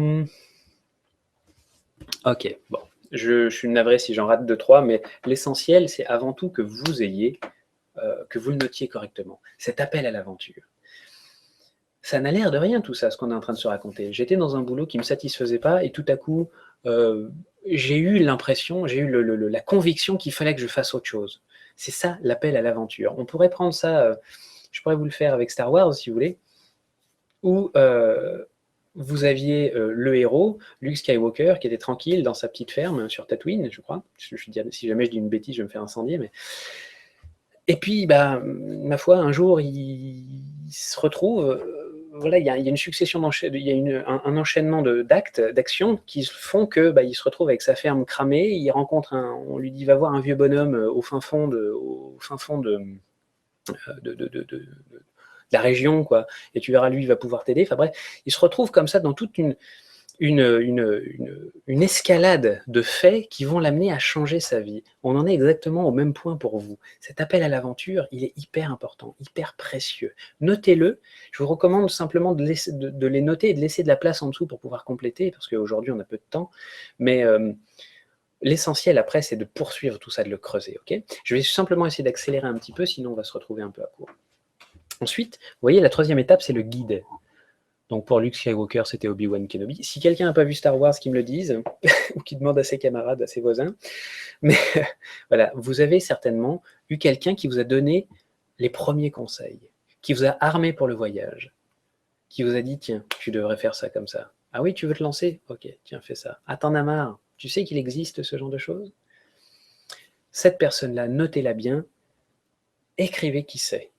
Ok, bon. Je suis navré si j'en rate 2-3, mais l'essentiel, c'est avant tout que vous que vous le notiez correctement. Cet appel à l'aventure. Ça n'a l'air de rien tout ça, ce qu'on est en train de se raconter. J'étais dans un boulot qui ne me satisfaisait pas et tout à coup, j'ai eu l'impression, j'ai eu la conviction qu'il fallait que je fasse autre chose. C'est ça l'appel à l'aventure. On pourrait prendre ça, je pourrais vous le faire avec Star Wars si vous voulez, où vous aviez le héros, Luke Skywalker, qui était tranquille dans sa petite ferme sur Tatooine, je crois. Si jamais je dis une bêtise, je vais me faire incendier. Mais... Et puis, bah, ma foi, un jour, il se retrouve... voilà, il y a une succession il y a un enchaînement d'actes, d'actions qui font que il se retrouve avec sa ferme cramée. Il rencontre on lui dit va voir un vieux bonhomme au fin fond de la région, quoi. Et tu verras, lui, il va pouvoir t'aider. Enfin bref, il se retrouve comme ça dans toute une escalade de faits qui vont l'amener à changer sa vie. On en est exactement au même point pour vous. Cet appel à l'aventure, il est hyper important, hyper précieux. Notez-le. Je vous recommande simplement de les noter et de laisser de la place en dessous pour pouvoir compléter, parce qu'aujourd'hui, on a peu de temps. Mais l'essentiel, après, c'est de poursuivre tout ça, de le creuser. Okay, je vais simplement essayer d'accélérer un petit peu, sinon on va se retrouver un peu à court. Ensuite, vous voyez, la troisième étape, c'est le guide. Donc pour Luke Skywalker, c'était Obi-Wan Kenobi. Si quelqu'un n'a pas vu Star Wars, qu'il me le dise, ou qu'il demande à ses camarades, à ses voisins. Mais voilà, vous avez certainement eu quelqu'un qui vous a donné les premiers conseils, qui vous a armé pour le voyage, qui vous a dit, tiens, tu devrais faire ça comme ça. Ah oui, tu veux te lancer? Ok, tiens, fais ça. Ah, t'en as marre. Tu sais qu'il existe ce genre de choses? Cette personne-là, notez-la bien, écrivez qui c'est.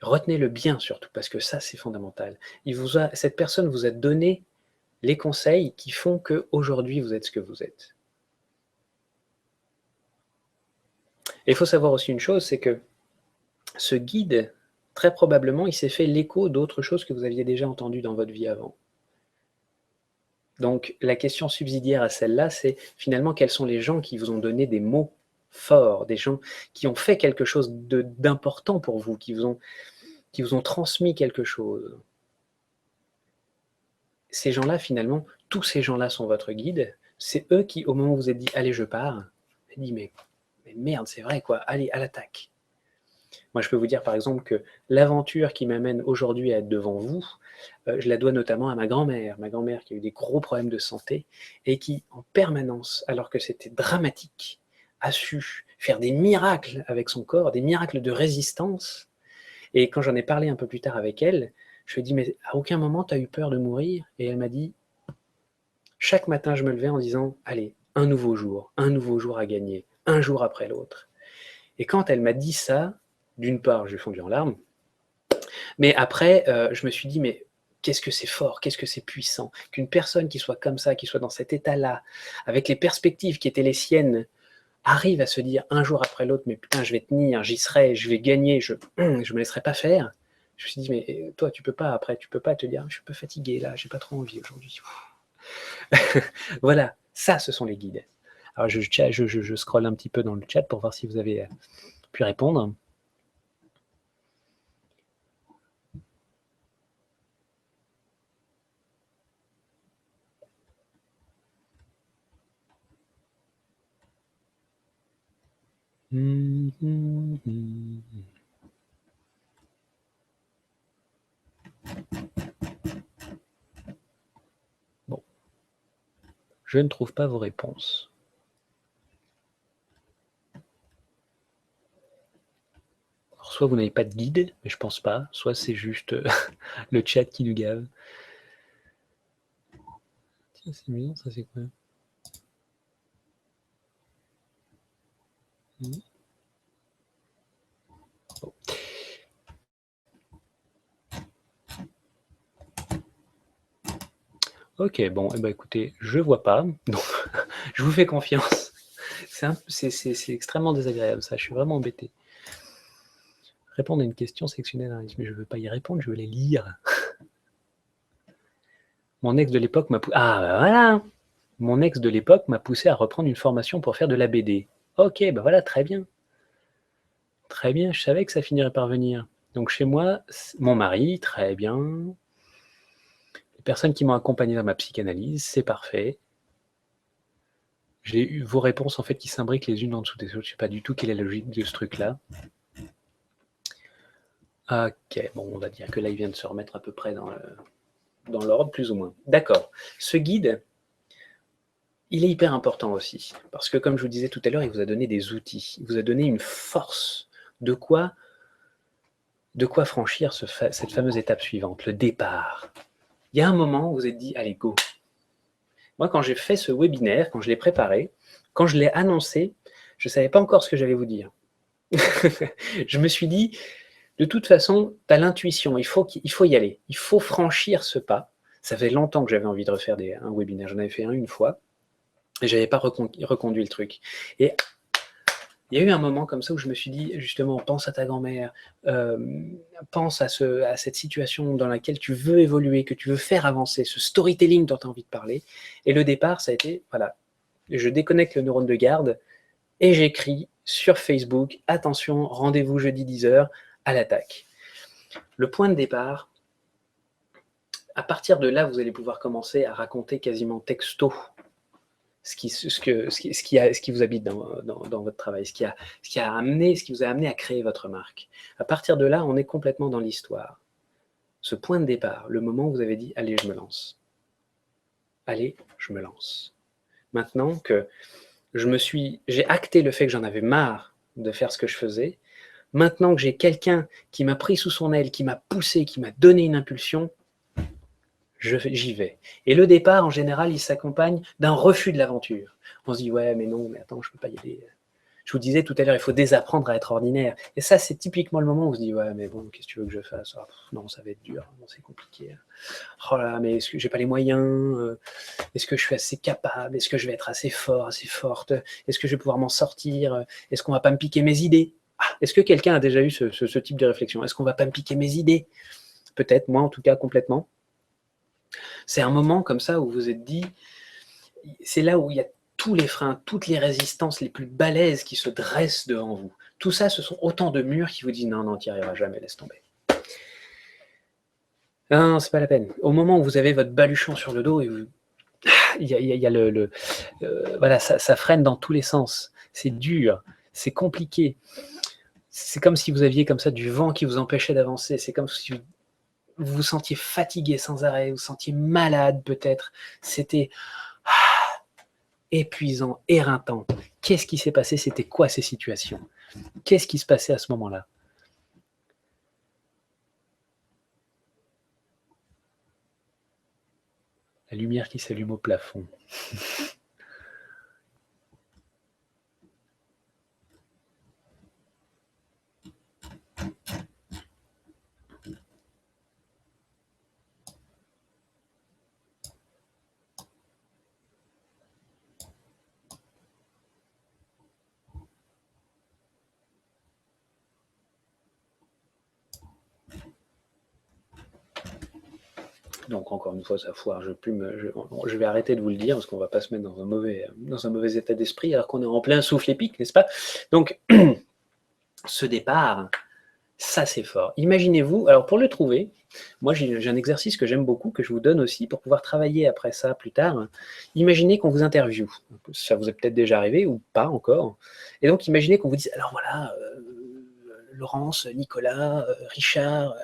Retenez-le bien surtout, parce que ça, c'est fondamental. Cette personne vous a donné les conseils qui font qu'aujourd'hui, vous êtes ce que vous êtes. Et il faut savoir aussi une chose, c'est que ce guide, très probablement, il s'est fait l'écho d'autres choses que vous aviez déjà entendues dans votre vie avant. Donc, la question subsidiaire à celle-là, c'est finalement quels sont les gens qui vous ont donné des mots forts, des gens qui ont fait quelque chose d'important pour vous, qui vous ont transmis quelque chose. Ces gens-là, finalement, tous ces gens-là sont votre guide. C'est eux qui, au moment où vous êtes dit « Allez, je pars », vous dit mais merde, c'est vrai quoi, allez, à l'attaque. Moi, je peux vous dire par exemple que l'aventure qui m'amène aujourd'hui à être devant vous, je la dois notamment à ma grand-mère qui a eu des gros problèmes de santé et qui, en permanence, alors que c'était dramatique, a su faire des miracles avec son corps, des miracles de résistance. Et quand j'en ai parlé un peu plus tard avec elle, je lui ai dit, mais à aucun moment tu as eu peur de mourir? Et elle m'a dit, chaque matin je me levais en disant, allez, un nouveau jour à gagner, un jour après l'autre. Et quand elle m'a dit ça, d'une part, j'ai fondu en larmes, mais après, je me suis dit, mais qu'est-ce que c'est fort, qu'est-ce que c'est puissant, qu'une personne qui soit comme ça, qui soit dans cet état-là, avec les perspectives qui étaient les siennes, arrive à se dire un jour après l'autre, mais putain, je vais tenir, j'y serai, je vais gagner, je me laisserai pas faire. Je me suis dit, mais toi, tu peux pas te dire, je suis un peu fatigué là, j'ai pas trop envie aujourd'hui. Voilà, ça, ce sont les guides. Alors, je scrolle un petit peu dans le chat pour voir si vous avez pu répondre. Bon, je ne trouve pas vos réponses. Alors, soit vous n'avez pas de guide, mais je pense pas, soit c'est juste le chat qui nous gave. Tiens, c'est amusant, ça c'est quoi? Bon. Ok, bon, eh ben, écoutez, je vois pas, donc je vous fais confiance. C'est extrêmement désagréable, ça, je suis vraiment embêté. Répondre à une question, sélectionner un risque, mais je ne veux pas y répondre, je veux les lire. Mon ex de l'époque m'a poussé... Ah, ben voilà. Mon ex de l'époque m'a poussé à reprendre une formation pour faire de la BD. Ok, ben voilà, très bien. Très bien, je savais que ça finirait par venir. Donc chez moi, mon mari, très bien. Les personnes qui m'ont accompagné dans ma psychanalyse, c'est parfait. J'ai eu vos réponses en fait qui s'imbriquent les unes en dessous des autres. Je ne sais pas du tout quelle est la logique de ce truc-là. Ok, bon, on va dire que là, il vient de se remettre à peu près dans l'ordre, plus ou moins. D'accord. Ce guide, il est hyper important aussi, parce que comme je vous disais tout à l'heure, il vous a donné des outils, il vous a donné une force, de quoi franchir cette fameuse étape suivante, le départ. Il y a un moment où vous vous êtes dit, allez, go. Moi, quand j'ai fait ce webinaire, quand je l'ai préparé, quand je l'ai annoncé, je ne savais pas encore ce que j'allais vous dire. Je me suis dit, de toute façon, tu as l'intuition, il faut y aller, il faut franchir ce pas. Ça fait longtemps que j'avais envie de refaire un webinaire, j'en avais fait un une fois, et je n'avais pas reconduit le truc. Et il y a eu un moment comme ça où je me suis dit, justement, pense à ta grand-mère, pense à cette situation dans laquelle tu veux évoluer, que tu veux faire avancer, ce storytelling dont tu as envie de parler. Et le départ, ça a été, voilà, je déconnecte le neurone de garde et j'écris sur Facebook, attention, rendez-vous jeudi 10h, à l'attaque. Le point de départ, à partir de là, vous allez pouvoir commencer à raconter quasiment texto ce qui vous habite dans votre travail, ce qui vous a amené à créer votre marque. À partir de là, on est complètement dans l'histoire. ce point de départ, le moment où vous avez dit « Allez, je me lance. Allez, je me lance. » Maintenant que j'ai acté le fait que j'en avais marre de faire ce que je faisais, maintenant que j'ai quelqu'un qui m'a pris sous son aile, qui m'a poussé, qui m'a donné une impulsion, j'y vais. Et le départ, en général, il s'accompagne d'un refus de l'aventure. On se dit « Ouais, mais non, mais attends, je ne peux pas y aller. » Je vous disais tout à l'heure, il faut désapprendre à être ordinaire. Et ça, c'est typiquement le moment où on se dit « Ouais, mais bon, qu'est-ce que tu veux que je fasse? Non, ça va être dur, non, c'est compliqué. Oh là, mais est-ce que j'ai pas les moyens? Est-ce que je suis assez capable? Est-ce que je vais être assez fort, assez forte? Est-ce que je vais pouvoir m'en sortir? Est-ce qu'on va pas me piquer mes idées? » Est-ce que quelqu'un a déjà eu ce type de réflexion? Est-ce qu'on va pas me piquer mes idées? Peut-être, moi en tout cas, complètement. C'est un moment comme ça où vous vous êtes dit, c'est là où il y a tous les freins, toutes les résistances les plus balèzes qui se dressent devant vous. Tout ça, ce sont autant de murs qui vous disent « Non, non, tu n'y arriveras jamais, laisse tomber. » Non, c'est pas la peine. Au moment où vous avez votre baluchon sur le dos, et il y a voilà, ça freine dans tous les sens. C'est dur, c'est compliqué. C'est comme si vous aviez comme ça du vent qui vous empêchait d'avancer. C'est comme si vous vous sentiez fatigué sans arrêt, vous vous sentiez malade peut-être. C'était épuisant, éreintant. Qu'est-ce qui s'est passé? C'était quoi ces situations? Qu'est-ce qui se passait à ce moment-là? La lumière qui s'allume au plafond. Donc encore une fois, ça foire. Je vais arrêter de vous le dire parce qu'on ne va pas se mettre dans un mauvais état d'esprit alors qu'on est en plein souffle épique, n'est-ce pas? Donc, ce départ, ça c'est fort. Imaginez-vous, alors pour le trouver, moi j'ai un exercice que j'aime beaucoup, que je vous donne aussi pour pouvoir travailler après ça plus tard. Imaginez qu'on vous interviewe. Ça vous est peut-être déjà arrivé ou pas encore. Et donc imaginez qu'on vous dise, alors voilà, Laurence, Nicolas, Richard,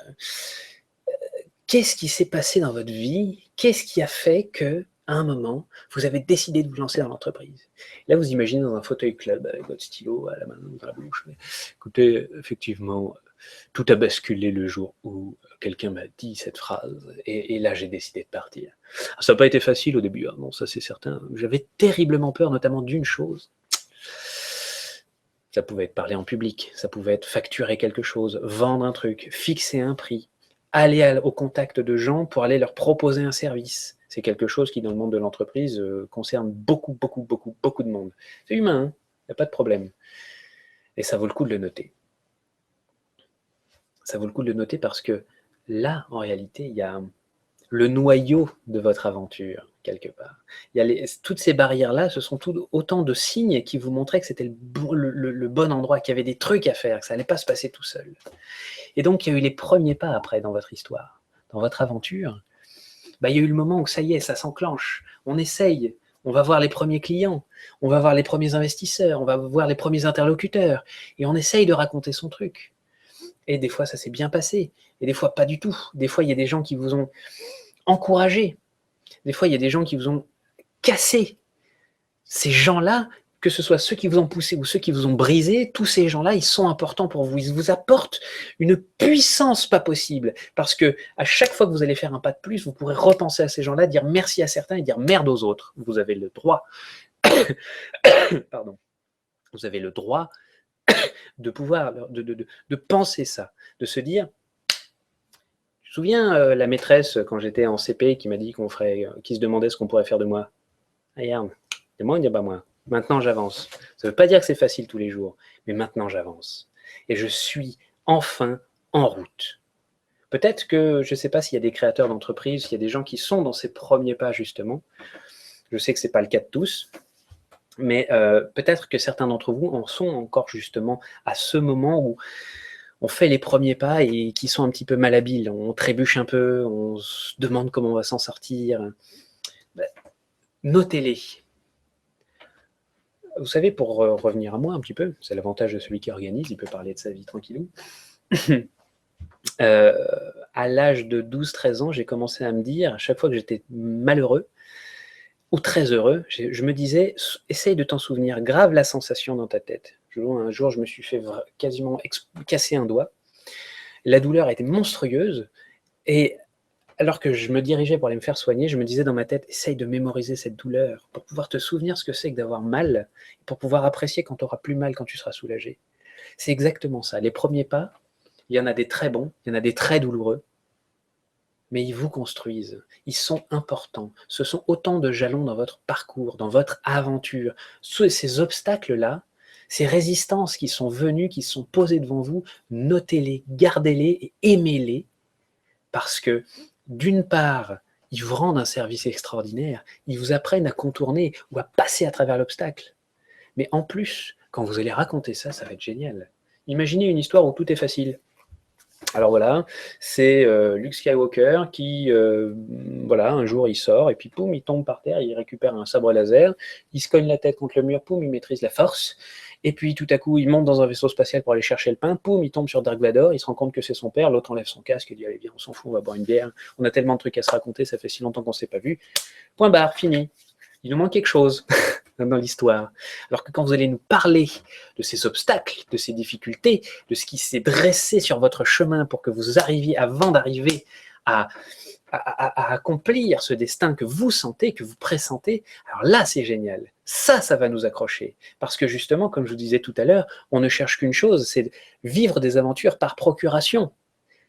qu'est-ce qui s'est passé dans votre vie? Qu'est-ce qui a fait que, à un moment, vous avez décidé de vous lancer dans l'entreprise? Là, vous imaginez dans un fauteuil club avec votre stylo à la main, dans la bouche. Mais, écoutez, effectivement, tout a basculé le jour où quelqu'un m'a dit cette phrase, et là, j'ai décidé de partir. Ça n'a pas été facile au début, hein, non, ça c'est certain. J'avais terriblement peur, notamment d'une chose. Ça pouvait être parler en public, ça pouvait être facturer quelque chose, vendre un truc, fixer un prix, aller au contact de gens pour aller leur proposer un service. C'est quelque chose qui, dans le monde de l'entreprise, concerne beaucoup, beaucoup, beaucoup, beaucoup de monde. C'est humain, il n'y a pas de problème. Et ça vaut le coup de le noter. Ça vaut le coup de le noter parce que là, en réalité, il y a le noyau de votre aventure, quelque part. Toutes ces barrières-là, ce sont autant de signes qui vous montraient que c'était le bon endroit, qu'il y avait des trucs à faire, que ça n'allait pas se passer tout seul. Et donc, il y a eu les premiers pas après dans votre histoire, dans votre aventure. Il y a eu le moment où ça y est, ça s'enclenche. On essaye, on va voir les premiers clients, on va voir les premiers investisseurs, on va voir les premiers interlocuteurs, et on essaye de raconter son truc. Et des fois, ça s'est bien passé, et des fois, pas du tout. Des fois, il y a des gens qui vous ont encouragé. Des fois, il y a des gens qui vous ont cassé. Ces gens-là, que ce soit ceux qui vous ont poussé ou ceux qui vous ont brisé, tous ces gens-là, ils sont importants pour vous. Ils vous apportent une puissance pas possible. Parce que à chaque fois que vous allez faire un pas de plus, vous pourrez repenser à ces gens-là, dire merci à certains et dire merde aux autres. Vous avez le droit, pardon, vous avez le droit de pouvoir, de penser ça, de se dire, je me souviens la maîtresse quand j'étais en CP qui m'a dit qui se demandait ce qu'on pourrait faire de moi. Regarde, c'est moi ou pas moi? Maintenant, j'avance. Ça ne veut pas dire que c'est facile tous les jours, mais maintenant, j'avance. Et je suis enfin en route. Peut-être que, je ne sais pas s'il y a des créateurs d'entreprises, s'il y a des gens qui sont dans ces premiers pas, justement. Je sais que ce n'est pas le cas de tous, mais peut-être que certains d'entre vous en sont encore, justement, à ce moment où on fait les premiers pas et qui sont un petit peu malhabiles. On trébuche un peu, on se demande comment on va s'en sortir. Notez-les. Vous savez, pour revenir à moi un petit peu, c'est l'avantage de celui qui organise, il peut parler de sa vie tranquillou. à l'âge de 12-13 ans, j'ai commencé à me dire, à chaque fois que j'étais malheureux ou très heureux, je me disais, essaye de t'en souvenir, grave la sensation dans ta tête. Un jour, je me suis fait quasiment casser un doigt. La douleur était monstrueuse et alors que je me dirigeais pour aller me faire soigner, je me disais dans ma tête, essaye de mémoriser cette douleur pour pouvoir te souvenir ce que c'est que d'avoir mal, pour pouvoir apprécier quand tu auras plus mal, quand tu seras soulagé. C'est exactement ça. Les premiers pas, il y en a des très bons, il y en a des très douloureux, mais ils vous construisent, ils sont importants. Ce sont autant de jalons dans votre parcours, dans votre aventure. Ces obstacles-là, ces résistances qui sont venues, qui sont posées devant vous, notez-les, gardez-les et aimez-les, parce que d'une part, ils vous rendent un service extraordinaire, ils vous apprennent à contourner ou à passer à travers l'obstacle. Mais en plus, quand vous allez raconter ça, ça va être génial. Imaginez une histoire où tout est facile. Alors voilà, c'est Luke Skywalker qui, voilà, un jour il sort et puis poum, il tombe par terre, il récupère un sabre laser, il se cogne la tête contre le mur, poum, il maîtrise la force, et puis tout à coup il monte dans un vaisseau spatial pour aller chercher le pain, poum, il tombe sur Dark Vador, il se rend compte que c'est son père, l'autre enlève son casque et dit allez viens, on s'en fout, on va boire une bière, on a tellement de trucs à se raconter, ça fait si longtemps qu'on s'est pas vu, point barre, fini. Il nous manque quelque chose dans l'histoire. Alors que quand vous allez nous parler de ces obstacles, de ces difficultés, de ce qui s'est dressé sur votre chemin pour que vous arriviez, avant d'arriver à accomplir ce destin que vous sentez, que vous pressentez, alors là, c'est génial. Ça va nous accrocher. Parce que justement, comme je vous disais tout à l'heure, on ne cherche qu'une chose, c'est vivre des aventures par procuration.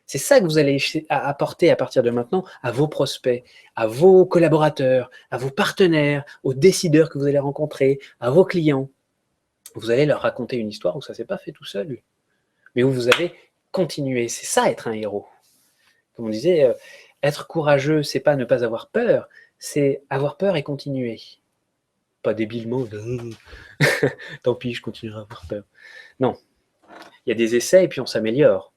C'est ça que vous allez apporter à partir de maintenant à vos prospects, à vos collaborateurs, à vos partenaires, aux décideurs que vous allez rencontrer, à vos clients. Vous allez leur raconter une histoire où ça ne s'est pas fait tout seul, mais où vous avez continué. C'est ça être un héros. Comme on disait, être courageux, c'est pas ne pas avoir peur, c'est avoir peur et continuer. Pas débilement, tant pis, je continuerai à avoir peur. Non, il y a des essais et puis on s'améliore.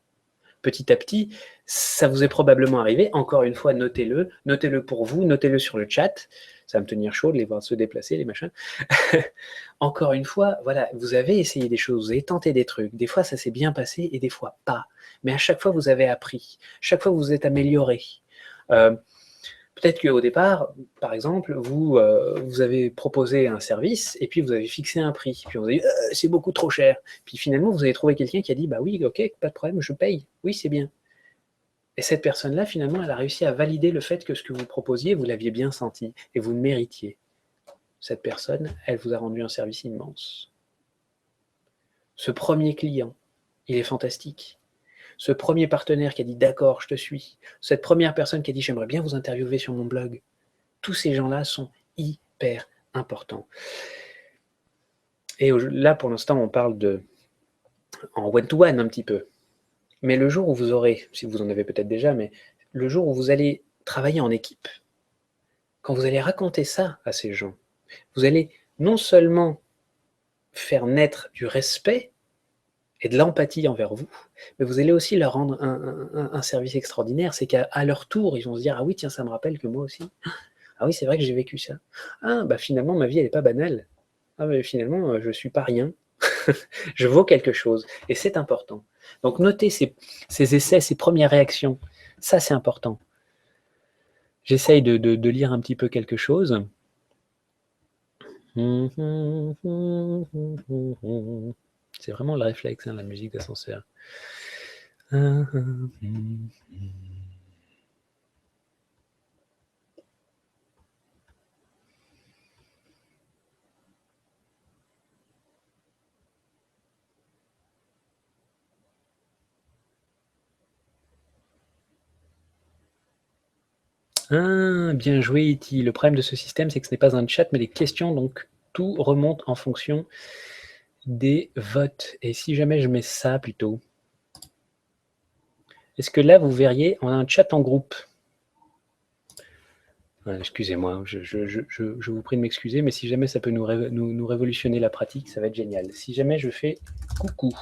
Petit à petit, ça vous est probablement arrivé. Encore une fois, notez-le pour vous, notez-le sur le chat. Ça va me tenir chaud de les voir se déplacer, les machins. Encore une fois, voilà, vous avez essayé des choses, vous avez tenté des trucs. Des fois, ça s'est bien passé et des fois pas. Mais à chaque fois, vous avez appris. Chaque fois, vous vous êtes amélioré. Peut-être qu'au départ, par exemple, vous avez proposé un service et puis vous avez fixé un prix. Puis vous avez dit c'est beaucoup trop cher. Puis finalement, vous avez trouvé quelqu'un qui a dit bah oui, ok, pas de problème, je paye. Oui, c'est bien. Et cette personne-là, finalement, elle a réussi à valider le fait que ce que vous proposiez, vous l'aviez bien senti et vous le méritiez. Cette personne, elle vous a rendu un service immense. Ce premier client, il est fantastique. Ce premier partenaire qui a dit d'accord, je te suis. Cette première personne qui a dit j'aimerais bien vous interviewer sur mon blog. Tous ces gens-là sont hyper importants. Et là, pour l'instant, on parle en one-to-one un petit peu. Mais le jour où vous aurez, si vous en avez peut-être déjà, mais le jour où vous allez travailler en équipe, quand vous allez raconter ça à ces gens, vous allez non seulement faire naître du respect et de l'empathie envers vous, mais vous allez aussi leur rendre un service extraordinaire. C'est qu'à leur tour, ils vont se dire ah oui, tiens, ça me rappelle que moi aussi. Ah oui, c'est vrai que j'ai vécu ça. Ah, bah finalement, ma vie, elle n'est pas banale. Ah, mais finalement, je ne suis pas rien. Je vaux quelque chose. Et c'est important. Donc, notez ces essais, ces premières réactions. Ça, c'est important. J'essaye de lire un petit peu quelque chose. C'est vraiment le réflexe, hein, la musique d'ascenseur. Ah, bien joué, Iti. Le problème de ce système, c'est que ce n'est pas un chat, mais des questions, donc tout remonte en fonction des votes. Et si jamais je mets ça plutôt, est-ce que là, vous verriez, on a un chat en groupe. Excusez-moi, je vous prie de m'excuser, mais si jamais ça peut nous révolutionner la pratique, ça va être génial. Si jamais je fais coucou,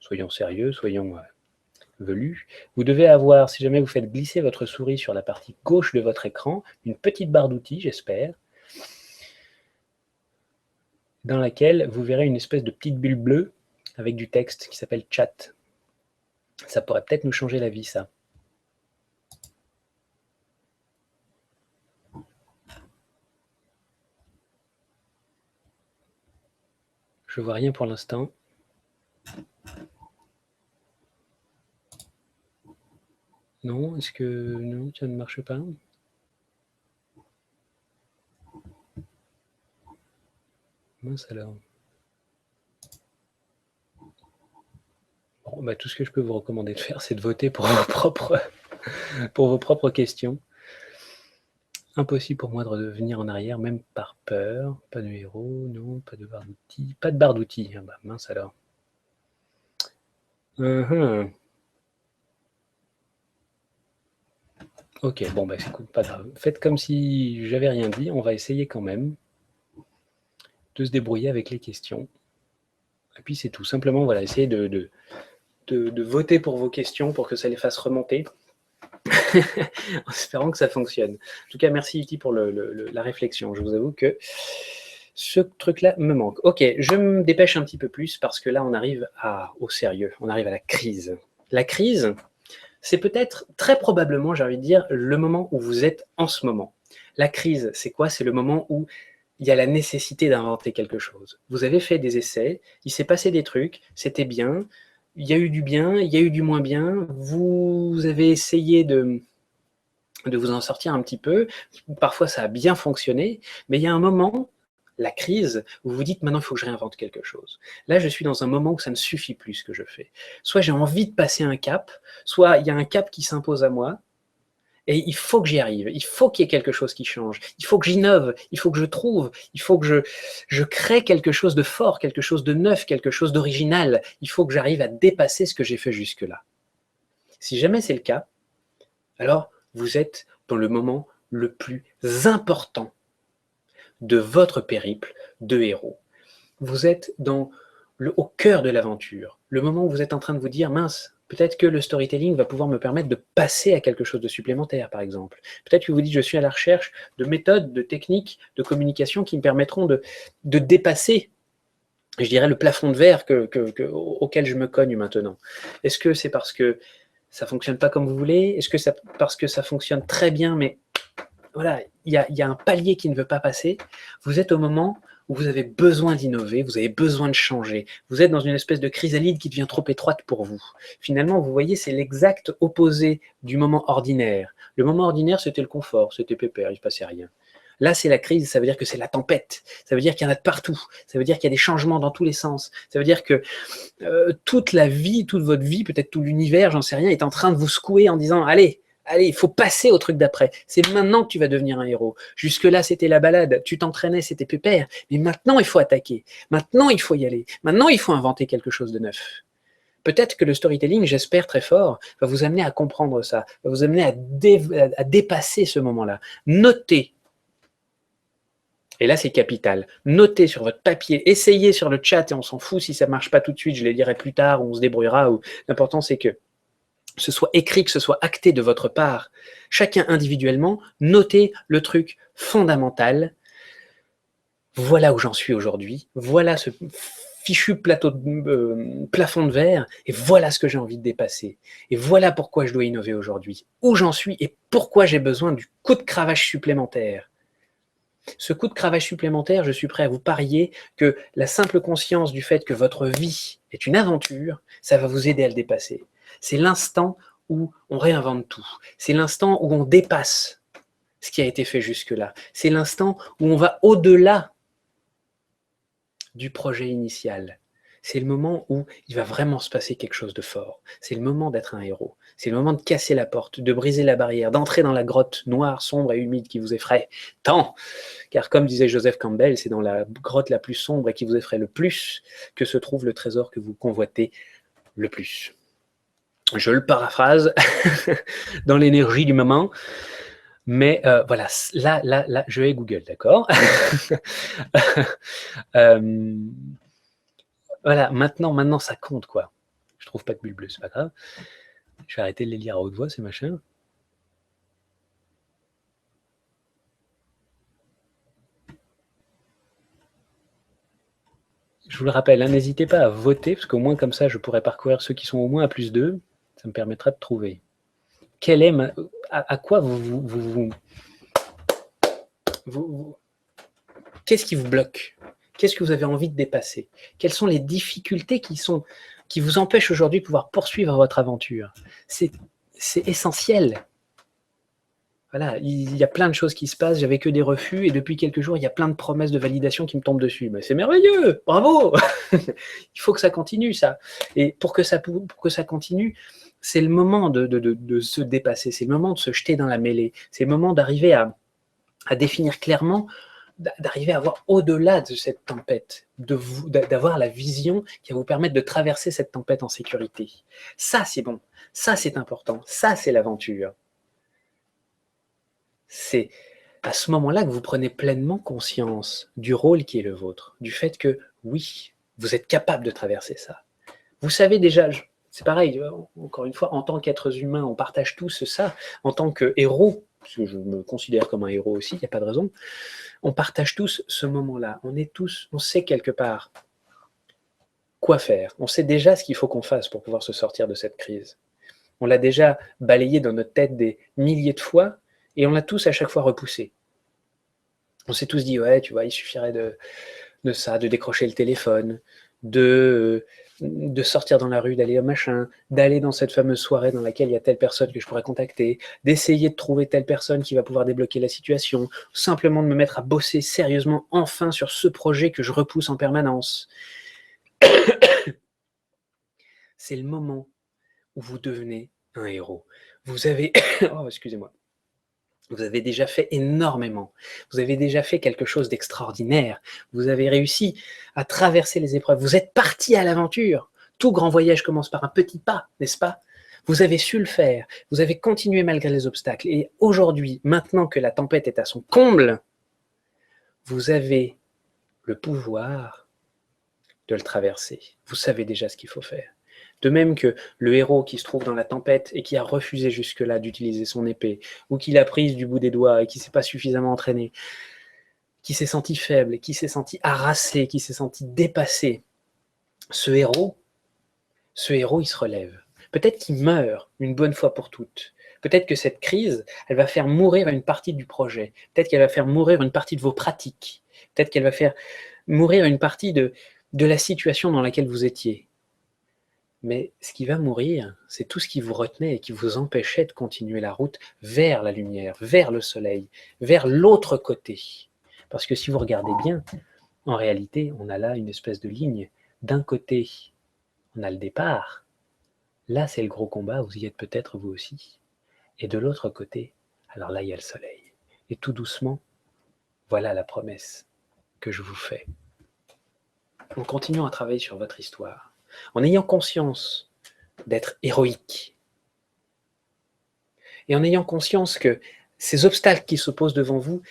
soyons sérieux, soyons velus, vous devez avoir, si jamais vous faites glisser votre souris sur la partie gauche de votre écran, une petite barre d'outils, j'espère, dans laquelle vous verrez une espèce de petite bulle bleue avec du texte qui s'appelle chat. Ça pourrait peut-être nous changer la vie, ça. Je vois rien pour l'instant. Non, est-ce que... Non, ça ne marche pas? Mince alors. Bon, bah, tout ce que je peux vous recommander de faire, c'est de voter pour vos propres questions. Impossible pour moi de revenir en arrière, même par peur. Pas de héros, non, pas de barre d'outils. Pas de barre d'outils. Ah bah, mince alors. Ok, bon, bah, écoute, pas grave. Faites comme si j'avais rien dit. On va essayer quand même de se débrouiller avec les questions. Et puis c'est tout. Simplement, voilà, essayez de voter pour vos questions pour que ça les fasse remonter. En espérant que ça fonctionne. En tout cas, merci Iti pour la réflexion. Je vous avoue que ce truc-là me manque. Ok, je me dépêche un petit peu plus parce que là, on arrive au sérieux. On arrive à la crise. La crise, c'est peut-être, très probablement, j'ai envie de dire, le moment où vous êtes en ce moment. La crise, c'est quoi? C'est le moment où il y a la nécessité d'inventer quelque chose. Vous avez fait des essais, il s'est passé des trucs, c'était bien, il y a eu du bien, il y a eu du moins bien, vous avez essayé de vous en sortir un petit peu, parfois ça a bien fonctionné, mais il y a un moment, la crise, où vous vous dites maintenant il faut que je réinvente quelque chose. Là je suis dans un moment où ça ne suffit plus ce que je fais. Soit j'ai envie de passer un cap, soit il y a un cap qui s'impose à moi, et il faut que j'y arrive, il faut qu'il y ait quelque chose qui change, il faut que j'innove, il faut que je trouve, il faut que je crée quelque chose de fort, quelque chose de neuf, quelque chose d'original, il faut que j'arrive à dépasser ce que j'ai fait jusque-là. Si jamais c'est le cas, alors vous êtes dans le moment le plus important de votre périple de héros. Vous êtes au cœur de l'aventure, le moment où vous êtes en train de vous dire, mince, peut-être que le storytelling va pouvoir me permettre de passer à quelque chose de supplémentaire, par exemple. Peut-être que vous dites, je suis à la recherche de méthodes, de techniques, de communication qui me permettront de dépasser, je dirais, le plafond de verre auquel je me cogne maintenant. Est-ce que c'est parce que ça fonctionne pas comme vous voulez? Est-ce que c'est parce que ça fonctionne très bien, mais voilà, il y a un palier qui ne veut pas passer? Vous êtes au moment où vous avez besoin d'innover, vous avez besoin de changer. Vous êtes dans une espèce de chrysalide qui devient trop étroite pour vous. Finalement, vous voyez, c'est l'exact opposé du moment ordinaire. Le moment ordinaire, c'était le confort, c'était pépère, il ne se passait rien. Là, c'est la crise, ça veut dire que c'est la tempête, ça veut dire qu'il y en a de partout, ça veut dire qu'il y a des changements dans tous les sens, ça veut dire que toute la vie, toute votre vie, peut-être tout l'univers, j'en sais rien, est en train de vous secouer en disant, allez, il faut passer au truc d'après. C'est maintenant que tu vas devenir un héros. Jusque-là, c'était la balade, tu t'entraînais, c'était pépère. Mais maintenant, il faut attaquer. Maintenant, il faut y aller. Maintenant, il faut inventer quelque chose de neuf. Peut-être que le storytelling, j'espère très fort, va vous amener à comprendre ça, va vous amener à dépasser ce moment-là. Notez. Et là, c'est capital. Notez sur votre papier, essayez sur le chat, et on s'en fout si ça ne marche pas tout de suite, je les dirai plus tard, on se débrouillera. L'important, c'est que ce soit écrit, que ce soit acté de votre part, chacun individuellement, notez le truc fondamental. Voilà où j'en suis aujourd'hui, voilà ce fichu plafond de verre, et voilà ce que j'ai envie de dépasser. Et voilà pourquoi je dois innover aujourd'hui, où j'en suis et pourquoi j'ai besoin du coup de cravache supplémentaire. Ce coup de cravache supplémentaire, je suis prêt à vous parier que la simple conscience du fait que votre vie est une aventure, ça va vous aider à le dépasser. C'est l'instant où on réinvente tout. C'est l'instant où on dépasse ce qui a été fait jusque-là. C'est l'instant où on va au-delà du projet initial. C'est le moment où il va vraiment se passer quelque chose de fort. C'est le moment d'être un héros. C'est le moment de casser la porte, de briser la barrière, d'entrer dans la grotte noire, sombre et humide qui vous effraie tant. Car comme disait Joseph Campbell, c'est dans la grotte la plus sombre et qui vous effraie le plus que se trouve le trésor que vous convoitez le plus. Je le paraphrase dans l'énergie du moment, mais voilà, là, je vais Google, d'accord. Voilà, maintenant, ça compte, quoi. Je trouve pas de bulle bleue, c'est pas grave. Je vais arrêter de les lire à haute voix, ces machins. Je vous le rappelle, hein, n'hésitez pas à voter, parce qu'au moins comme ça, je pourrais parcourir ceux qui sont au moins à +2. Ça me permettra de trouver. Quelle est à quoi qu'est-ce qui vous bloque? Qu'est-ce que vous avez envie de dépasser? Quelles sont les difficultés qui vous empêchent aujourd'hui de pouvoir poursuivre votre aventure? C'est essentiel. Voilà, il y a plein de choses qui se passent, j'avais que des refus, et depuis quelques jours, il y a plein de promesses de validation qui me tombent dessus. Mais c'est merveilleux, bravo. Il faut que ça continue, ça. Et pour que ça continue, c'est le moment de se dépasser, c'est le moment de se jeter dans la mêlée, c'est le moment d'arriver à définir clairement, d'arriver à voir au-delà de cette tempête, d'avoir la vision qui va vous permettre de traverser cette tempête en sécurité. Ça, c'est bon, ça, c'est important, ça, c'est l'aventure. C'est à ce moment-là que vous prenez pleinement conscience du rôle qui est le vôtre, du fait que, oui, vous êtes capable de traverser ça. Vous savez déjà, c'est pareil, encore une fois, en tant qu'êtres humains, on partage tous ça, en tant que héros, parce que je me considère comme un héros aussi, il n'y a pas de raison, on partage tous ce moment-là, on sait quelque part quoi faire, on sait déjà ce qu'il faut qu'on fasse pour pouvoir se sortir de cette crise. On l'a déjà balayé dans notre tête des milliers de fois, et on l'a tous à chaque fois repoussé. On s'est tous dit, ouais, tu vois, il suffirait de ça, de décrocher le téléphone, de sortir dans la rue, d'aller au machin, d'aller dans cette fameuse soirée dans laquelle il y a telle personne que je pourrais contacter, d'essayer de trouver telle personne qui va pouvoir débloquer la situation, simplement de me mettre à bosser sérieusement enfin sur ce projet que je repousse en permanence. C'est le moment où vous devenez un héros. Vous avez... oh, excusez-moi. Vous avez déjà fait énormément. Vous avez déjà fait quelque chose d'extraordinaire. Vous avez réussi à traverser les épreuves. Vous êtes parti à l'aventure. Tout grand voyage commence par un petit pas, n'est-ce pas? Vous avez su le faire. Vous avez continué malgré les obstacles. Et aujourd'hui, maintenant que la tempête est à son comble, vous avez le pouvoir de le traverser. Vous savez déjà ce qu'il faut faire. De même que le héros qui se trouve dans la tempête et qui a refusé jusque-là d'utiliser son épée, ou qui l'a prise du bout des doigts et qui ne s'est pas suffisamment entraîné, qui s'est senti faible, qui s'est senti harassé, qui s'est senti dépassé, ce héros, il se relève. Peut-être qu'il meurt une bonne fois pour toutes. Peut-être que cette crise, elle va faire mourir une partie du projet. Peut-être qu'elle va faire mourir une partie de vos pratiques. Peut-être qu'elle va faire mourir une partie de la situation dans laquelle vous étiez. Mais ce qui va mourir, c'est tout ce qui vous retenait et qui vous empêchait de continuer la route vers la lumière, vers le soleil, vers l'autre côté. Parce que si vous regardez bien, en réalité, on a là une espèce de ligne. D'un côté, on a le départ. Là, c'est le gros combat, vous y êtes peut-être vous aussi. Et de l'autre côté, alors là, il y a le soleil. Et tout doucement, voilà la promesse que je vous fais. En continuant à travailler sur votre histoire, en ayant conscience d'être héroïque, et en ayant conscience que ces obstacles qui se posent devant vous,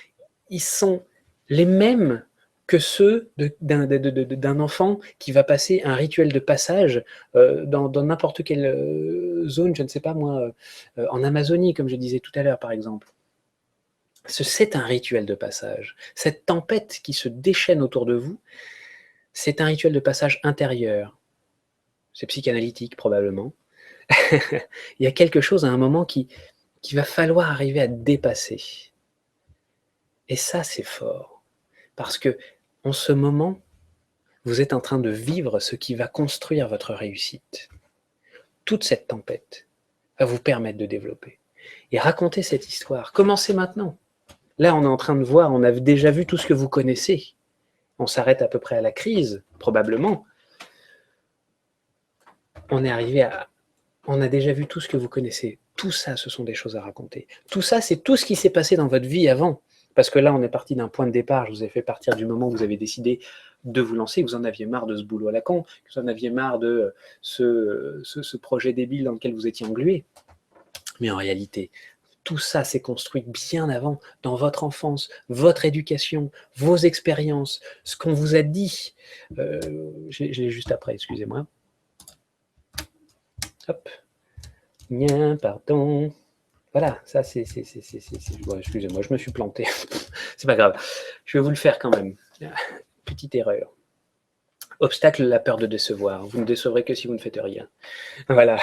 ils sont les mêmes que ceux d'un enfant qui va passer un rituel de passage dans n'importe quelle zone, je ne sais pas moi, en Amazonie, comme je disais tout à l'heure par exemple. C'est un rituel de passage. Cette tempête qui se déchaîne autour de vous, c'est un rituel de passage intérieur. C'est psychanalytique probablement. Il y a quelque chose à un moment qui va falloir arriver à dépasser. Et ça, c'est fort. Parce que en ce moment, vous êtes en train de vivre ce qui va construire votre réussite. Toute cette tempête va vous permettre de développer. Et raconter cette histoire, commencez maintenant. Là, on est en train de voir, on a déjà vu tout ce que vous connaissez. On s'arrête à peu près à la crise, probablement. On est arrivé à... On a déjà vu tout ce que vous connaissez. Tout ça, ce sont des choses à raconter. Tout ça, c'est tout ce qui s'est passé dans votre vie avant. Parce que là, on est parti d'un point de départ. Je vous ai fait partir du moment où vous avez décidé de vous lancer, que vous en aviez marre de ce boulot à la con, que vous en aviez marre de ce projet débile dans lequel vous étiez englué. Mais en réalité, tout ça s'est construit bien avant, dans votre enfance, votre éducation, vos expériences, ce qu'on vous a dit. Je l'ai juste après, excusez-moi. Hop. Bien, pardon. Voilà, ça c'est... Bon, excusez-moi, je me suis planté. C'est pas grave. Je vais vous le faire quand même. Petite erreur. Obstacle, la peur de décevoir. Vous ne décevrez que si vous ne faites rien. Voilà,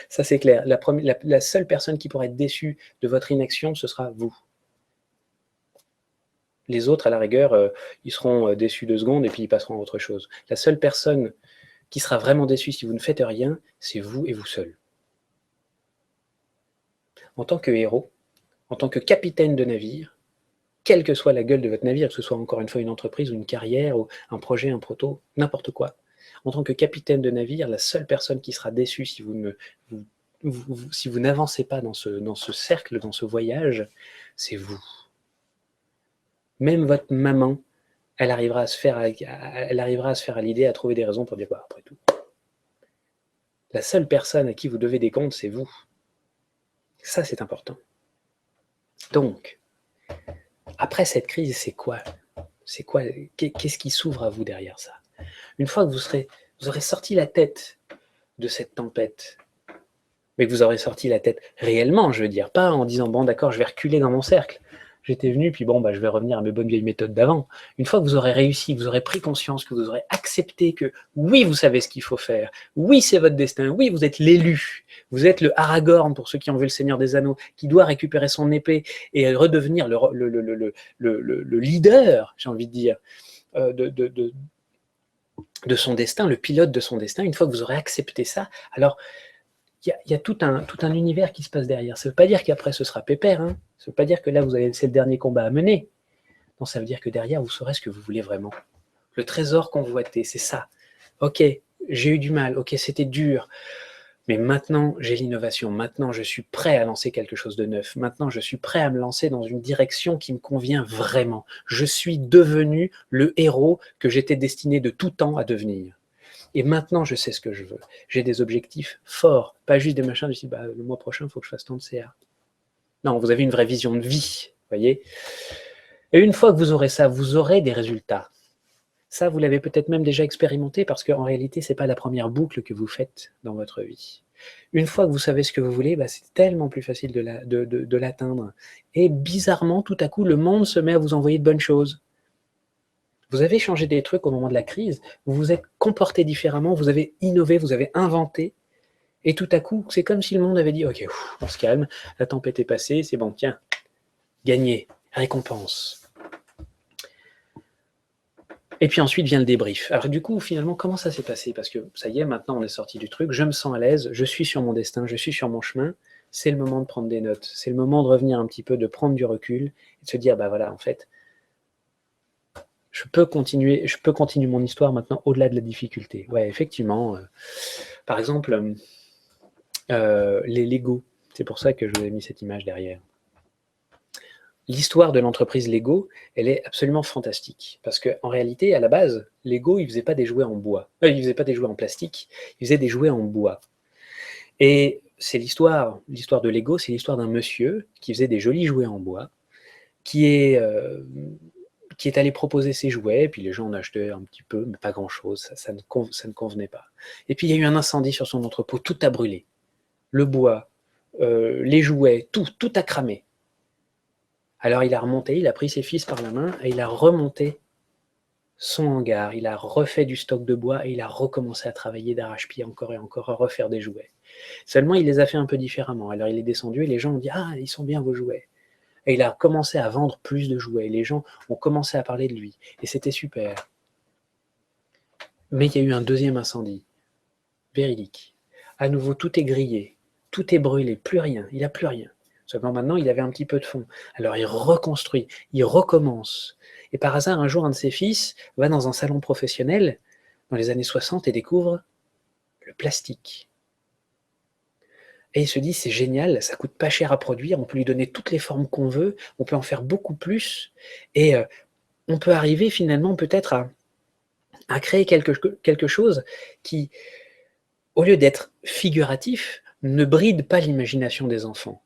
ça c'est clair. La seule personne qui pourra être déçue de votre inaction, ce sera vous. Les autres, à la rigueur, ils seront déçus 2 secondes et puis ils passeront à autre chose. La seule personne qui sera vraiment déçue si vous ne faites rien, c'est vous et vous seul. En tant que héros, en tant que capitaine de navire, quelle que soit la gueule de votre navire, que ce soit encore une fois une entreprise ou une carrière ou un projet, un proto, n'importe quoi. En tant que capitaine de navire, la seule personne qui sera déçue si vous n'avancez pas dans ce cercle, dans ce voyage, c'est vous. Même votre maman, elle arrivera à se faire à l'idée, à trouver des raisons pour dire bah, après tout. La seule personne à qui vous devez des comptes, c'est vous. Ça, c'est important. Donc, après cette crise, c'est quoi? Qu'est-ce qui s'ouvre à vous derrière ça? Une fois que vous aurez sorti la tête de cette tempête, mais que vous aurez sorti la tête réellement, je veux dire, pas en disant bon d'accord, je vais reculer dans mon cercle. J'étais venu, puis bon, bah, je vais revenir à mes bonnes vieilles méthodes d'avant. Une fois que vous aurez réussi, vous aurez pris conscience, que vous aurez accepté que oui, vous savez ce qu'il faut faire, oui, c'est votre destin, oui, vous êtes l'élu, vous êtes le Aragorn, pour ceux qui ont vu le Seigneur des Anneaux, qui doit récupérer son épée et redevenir le leader, j'ai envie de dire, de son destin, le pilote de son destin. Une fois que vous aurez accepté ça, alors il y a tout un univers qui se passe derrière. Ça ne veut pas dire qu'après ce sera pépère, hein. Ça ne veut pas dire que là c'est le dernier combat à mener. Non, ça veut dire que derrière vous saurez ce que vous voulez vraiment. Le trésor convoité, c'est ça. Ok, j'ai eu du mal, ok, c'était dur, mais maintenant j'ai l'innovation, maintenant je suis prêt à lancer quelque chose de neuf, maintenant je suis prêt à me lancer dans une direction qui me convient vraiment. Je suis devenu le héros que j'étais destiné de tout temps à devenir. Et maintenant, je sais ce que je veux. J'ai des objectifs forts, pas juste des machins, je dis, bah, le mois prochain, il faut que je fasse tant de CA. Non, vous avez une vraie vision de vie, voyez. Et une fois que vous aurez ça, vous aurez des résultats. Ça, vous l'avez peut-être même déjà expérimenté parce qu'en réalité, ce n'est pas la première boucle que vous faites dans votre vie. Une fois que vous savez ce que vous voulez, bah, c'est tellement plus facile de l'atteindre. Et bizarrement, tout à coup, le monde se met à vous envoyer de bonnes choses. Vous avez changé des trucs au moment de la crise, vous vous êtes comporté différemment, vous avez innové, vous avez inventé, et tout à coup, c'est comme si le monde avait dit « Ok, on se calme, la tempête est passée, c'est bon, tiens, gagné, récompense. » Et puis ensuite vient le débrief. Alors du coup, finalement, comment ça s'est passé? Parce que ça y est, maintenant on est sorti du truc, je me sens à l'aise, je suis sur mon destin, je suis sur mon chemin, c'est le moment de prendre des notes, c'est le moment de revenir un petit peu, de prendre du recul, et de se dire « Bah voilà, en fait, je peux continuer mon histoire maintenant au-delà de la difficulté. » Ouais, effectivement. Par exemple, les Lego. C'est pour ça que je vous ai mis cette image derrière. L'histoire de l'entreprise Lego, elle est absolument fantastique. Parce qu'en réalité, à la base, Lego, il ne faisait pas des jouets en bois. Il ne faisait pas des jouets en plastique, il faisait des jouets en bois. Et c'est l'histoire de Lego, c'est l'histoire d'un monsieur qui faisait des jolis jouets en bois, qui est allé proposer ses jouets, et puis les gens en achetaient un petit peu, mais pas grand-chose, ça ne convenait pas. Et puis il y a eu un incendie sur son entrepôt, tout a brûlé. Le bois, les jouets, tout a cramé. Alors il a remonté, il a pris ses fils par la main, et il a remonté son hangar, il a refait du stock de bois, et il a recommencé à travailler d'arrache-pied encore et encore, à refaire des jouets. Seulement, il les a fait un peu différemment. Alors il est descendu, et les gens ont dit « Ah, ils sont bien vos jouets ». Et il a commencé à vendre plus de jouets. Les gens ont commencé à parler de lui. Et c'était super. Mais il y a eu un deuxième incendie. Véridique. À nouveau, tout est grillé. Tout est brûlé. Plus rien. Il n'a plus rien. Seulement maintenant, il avait un petit peu de fond. Alors il reconstruit. Il recommence. Et par hasard, un jour, un de ses fils va dans un salon professionnel dans les années 60 et découvre le plastique. Et il se dit, c'est génial, ça coûte pas cher à produire, on peut lui donner toutes les formes qu'on veut, on peut en faire beaucoup plus, et on peut arriver finalement peut-être à créer quelque chose qui, au lieu d'être figuratif, ne bride pas l'imagination des enfants.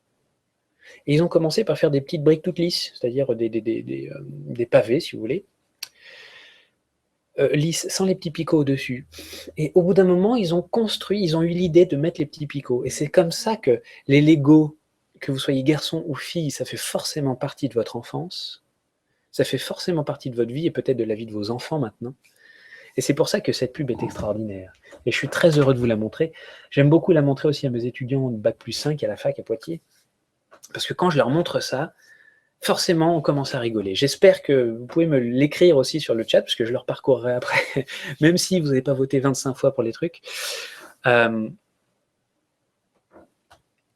Et ils ont commencé par faire des petites briques toutes lisses, c'est-à-dire des pavés, si vous voulez, lisses, sans les petits picots au-dessus. Et au bout d'un moment, ils ont eu l'idée de mettre les petits picots. Et c'est comme ça que les Lego, que vous soyez garçon ou fille, ça fait forcément partie de votre enfance, ça fait forcément partie de votre vie et peut-être de la vie de vos enfants maintenant. Et c'est pour ça que cette pub est extraordinaire. Et je suis très heureux de vous la montrer. J'aime beaucoup la montrer aussi à mes étudiants de Bac+5 à la fac à Poitiers. Parce que quand je leur montre ça, forcément, on commence à rigoler. J'espère que vous pouvez me l'écrire aussi sur le chat, parce que je leur parcourrai après, même si vous n'avez pas voté 25 fois pour les trucs.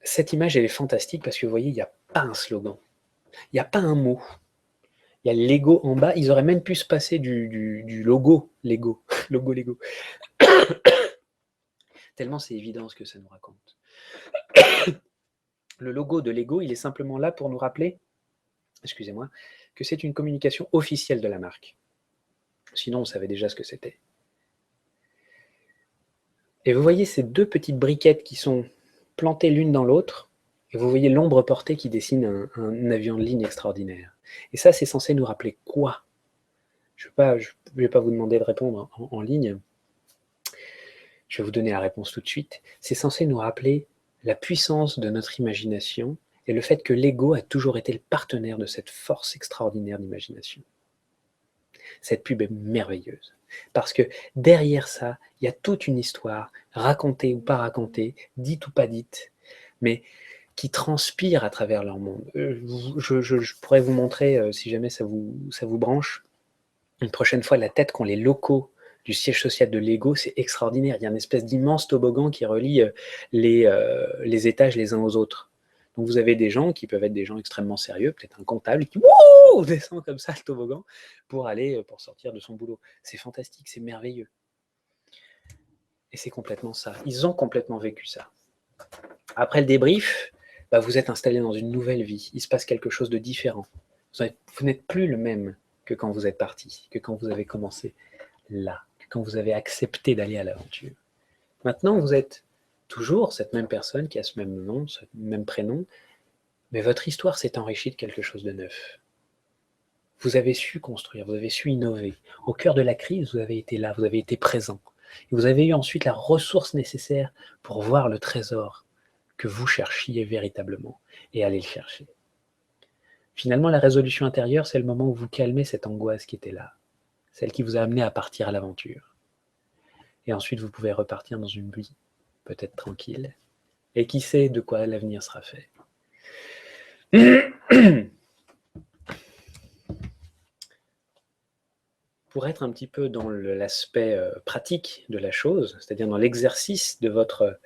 Cette image, elle est fantastique, parce que vous voyez, il n'y a pas un slogan. Il n'y a pas un mot. Il y a Lego en bas. Ils auraient même pu se passer du logo Lego. Logo Lego. Tellement c'est évident ce que ça nous raconte. Le logo de Lego, il est simplement là pour nous rappeler, excusez-moi, que c'est une communication officielle de la marque. Sinon, on savait déjà ce que c'était. Et vous voyez ces deux petites briquettes qui sont plantées l'une dans l'autre, et vous voyez l'ombre portée qui dessine un avion de ligne extraordinaire. Et ça, c'est censé nous rappeler quoi? Je ne vais pas vous demander de répondre en ligne. Je vais vous donner la réponse tout de suite. C'est censé nous rappeler la puissance de notre imagination et le fait que l'ego a toujours été le partenaire de cette force extraordinaire d'imagination. Cette pub est merveilleuse. Parce que derrière ça, il y a toute une histoire, racontée ou pas racontée, dite ou pas dite, mais qui transpire à travers leur monde. Je pourrais vous montrer, si jamais ça vous branche, une prochaine fois la tête qu'ont les locaux du siège social de Lego, c'est extraordinaire. Il y a une espèce d'immense toboggan qui relie les étages les uns aux autres. Donc vous avez des gens qui peuvent être des gens extrêmement sérieux, peut-être un comptable qui descend comme ça le toboggan pour sortir de son boulot. C'est fantastique, c'est merveilleux. Et c'est complètement ça. Ils ont complètement vécu ça. Après le débrief, vous êtes installé dans une nouvelle vie. Il se passe quelque chose de différent. Vous n'êtes plus le même que quand vous êtes parti, que quand vous avez commencé là, que quand vous avez accepté d'aller à l'aventure. Maintenant, vous êtes toujours cette même personne qui a ce même nom, ce même prénom, mais votre histoire s'est enrichie de quelque chose de neuf. Vous avez su construire, vous avez su innover. Au cœur de la crise, vous avez été là, vous avez été présent. Et vous avez eu ensuite la ressource nécessaire pour voir le trésor que vous cherchiez véritablement et aller le chercher. Finalement, la résolution intérieure, c'est le moment où vous calmez cette angoisse qui était là, celle qui vous a amené à partir à l'aventure. Et ensuite, vous pouvez repartir dans une vie peut-être tranquille. Et qui sait de quoi l'avenir sera fait. Pour être un petit peu dans l'aspect pratique de la chose, c'est-à-dire dans l'exercice de votre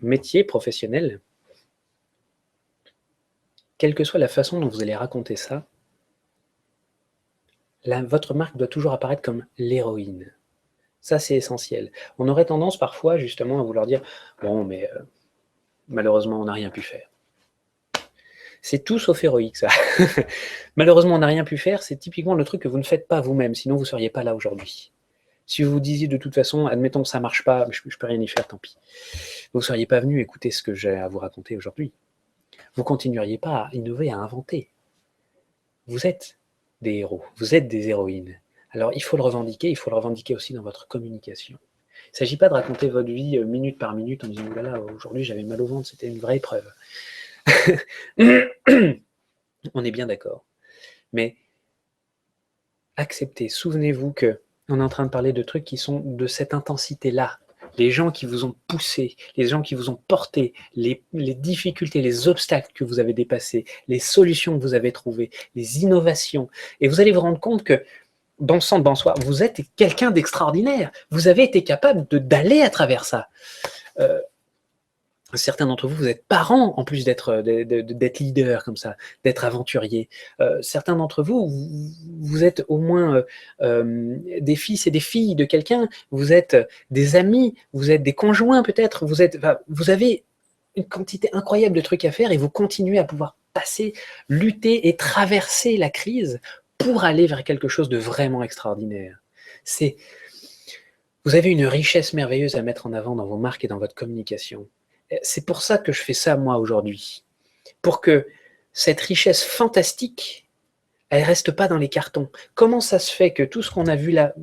métier professionnel, quelle que soit la façon dont vous allez raconter ça, votre marque doit toujours apparaître comme l'héroïne. Ça, c'est essentiel. On aurait tendance parfois justement à vouloir dire « Bon, mais malheureusement, on n'a rien pu faire ». C'est tout sauf héroïque, ça. Malheureusement, on n'a rien pu faire, c'est typiquement le truc que vous ne faites pas vous-même, sinon vous ne seriez pas là aujourd'hui. Si vous vous disiez de toute façon, admettons que ça ne marche pas, je ne peux rien y faire, tant pis. Vous ne seriez pas venu écouter ce que j'ai à vous raconter aujourd'hui. Vous ne continueriez pas à innover, à inventer. Vous êtes des héros, vous êtes des héroïnes. Alors il faut le revendiquer aussi dans votre communication. Il ne s'agit pas de raconter votre vie minute par minute en disant « Voilà, aujourd'hui j'avais mal au ventre, c'était une vraie épreuve ». On est bien d'accord. Mais acceptez, souvenez-vous qu'on est en train de parler de trucs qui sont de cette intensité-là. Les gens qui vous ont poussé, les gens qui vous ont porté, les difficultés, les obstacles que vous avez dépassés, les solutions que vous avez trouvées, les innovations. Et vous allez vous rendre compte que, bon sang de bonsoir, vous êtes quelqu'un d'extraordinaire. Vous avez été capable d'aller à travers ça. Certains d'entre vous, vous êtes parents en plus d'être leader comme ça, d'être aventurier. Certains d'entre vous, vous êtes au moins des fils et des filles de quelqu'un. Vous êtes des amis, vous êtes des conjoints peut-être. Vous avez une quantité incroyable de trucs à faire et vous continuez à pouvoir passer, lutter et traverser la crise pour aller vers quelque chose de vraiment extraordinaire. Vous avez une richesse merveilleuse à mettre en avant dans vos marques et dans votre communication. C'est pour ça que je fais ça, moi, aujourd'hui. Pour que cette richesse fantastique, elle ne reste pas dans les cartons. Comment ça se fait que tout ce qu'on a vu là,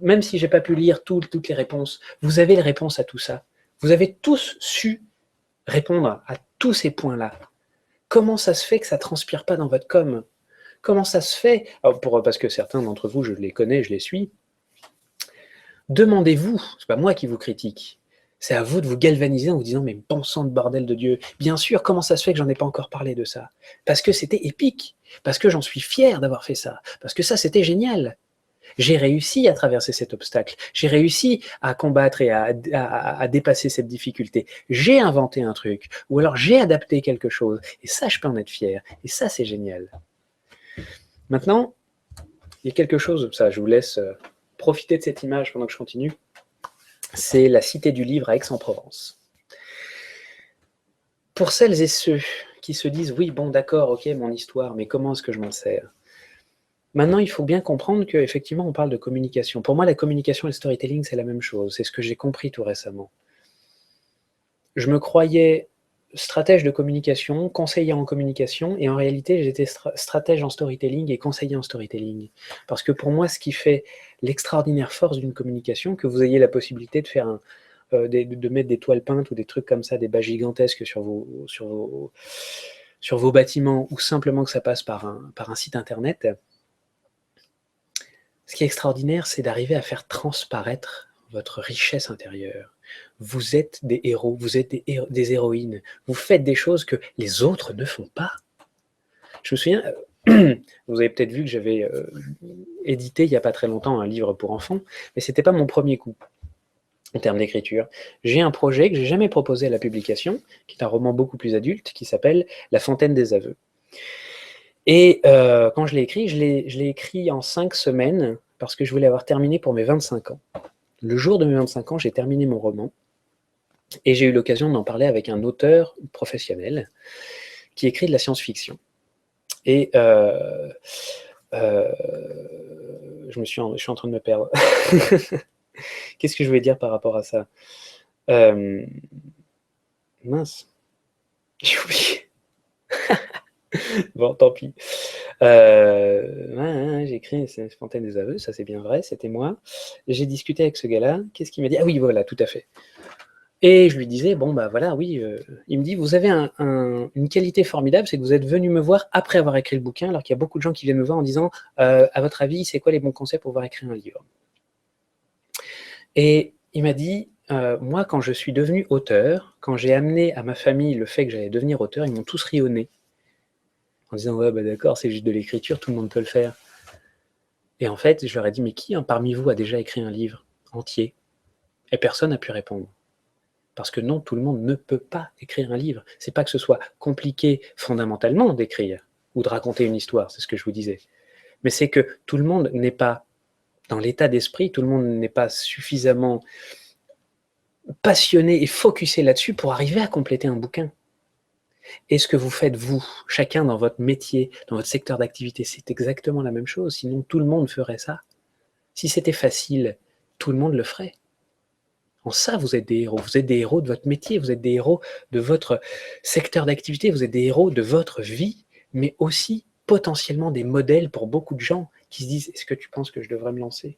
même si je n'ai pas pu lire toutes les réponses, vous avez les réponses à tout ça. Vous avez tous su répondre à tous ces points-là. Comment ça se fait que ça ne transpire pas dans votre com? Comment ça se fait? Parce que certains d'entre vous, je les connais, je les suis. Demandez-vous, c'est pas moi qui vous critique, c'est à vous de vous galvaniser en vous disant, mais bon sang de bordel de Dieu, bien sûr, comment ça se fait que j'en ai pas encore parlé de ça? Parce que c'était épique, parce que j'en suis fier d'avoir fait ça, parce que ça c'était génial. J'ai réussi à traverser cet obstacle, j'ai réussi à combattre et à dépasser cette difficulté. J'ai inventé un truc, ou alors j'ai adapté quelque chose, et ça je peux en être fier, et ça c'est génial. Maintenant, il y a quelque chose, ça je vous laisse profiter de cette image pendant que je continue, c'est la Cité du Livre à Aix-en-Provence. Pour celles et ceux qui se disent, oui bon d'accord, ok mon histoire, mais comment est-ce que je m'en sers? Maintenant, il faut bien comprendre qu'effectivement, on parle de communication. Pour moi, la communication et le storytelling, c'est la même chose. C'est ce que j'ai compris tout récemment. Je me croyais stratège de communication, conseiller en communication, et en réalité, j'étais stratège en storytelling et conseiller en storytelling. Parce que pour moi, ce qui fait l'extraordinaire force d'une communication, que vous ayez la possibilité de faire de mettre des toiles peintes ou des trucs comme ça, des bâches gigantesques sur vos bâtiments, ou simplement que ça passe par un site internet, ce qui est extraordinaire, c'est d'arriver à faire transparaître votre richesse intérieure. Vous êtes des héros, vous êtes des héroïnes. Vous faites des choses que les autres ne font pas. Je me souviens, vous avez peut-être vu que j'avais édité il n'y a pas très longtemps un livre pour enfants, mais ce n'était pas mon premier coup en termes d'écriture. J'ai un projet que je n'ai jamais proposé à la publication, qui est un roman beaucoup plus adulte, qui s'appelle La Fontaine des Aveux. Et quand je l'ai écrit, je l'ai écrit en 5 semaines, parce que je voulais avoir terminé pour mes 25 ans. Le jour de mes 25 ans, j'ai terminé mon roman, et j'ai eu l'occasion d'en parler avec un auteur professionnel qui écrit de la science-fiction. Et je suis en train de me perdre. Qu'est-ce que je voulais dire par rapport à ça? Mince, j'ai oublié. Bon, tant pis. J'ai écrit Fontaine des Aveux, ça c'est bien vrai, c'était moi. J'ai discuté avec ce gars-là, qu'est-ce qu'il m'a dit? Ah oui, voilà, tout à fait. Et je lui disais, bon bah voilà, oui, il me dit, vous avez une qualité formidable, c'est que vous êtes venu me voir après avoir écrit le bouquin, alors qu'il y a beaucoup de gens qui viennent me voir en disant, à votre avis, c'est quoi les bons conseils pour pouvoir écrire un livre? Et il m'a dit, moi quand je suis devenu auteur, quand j'ai amené à ma famille le fait que j'allais devenir auteur, ils m'ont tous ri au nez, en disant, ouais bah d'accord, c'est juste de l'écriture, tout le monde peut le faire. Et en fait, je leur ai dit, mais qui parmi vous a déjà écrit un livre entier? Et personne n'a pu répondre. Parce que non, tout le monde ne peut pas écrire un livre. C'est pas que ce soit compliqué fondamentalement d'écrire ou de raconter une histoire, c'est ce que je vous disais. Mais c'est que tout le monde n'est pas dans l'état d'esprit, tout le monde n'est pas suffisamment passionné et focusé là-dessus pour arriver à compléter un bouquin. Et ce que vous faites, vous, chacun dans votre métier, dans votre secteur d'activité, c'est exactement la même chose. Sinon, tout le monde ferait ça. Si c'était facile, tout le monde le ferait. En ça, vous êtes des héros. Vous êtes des héros de votre métier, vous êtes des héros de votre secteur d'activité, vous êtes des héros de votre vie, mais aussi potentiellement des modèles pour beaucoup de gens qui se disent « Est-ce que tu penses que je devrais me lancer ?»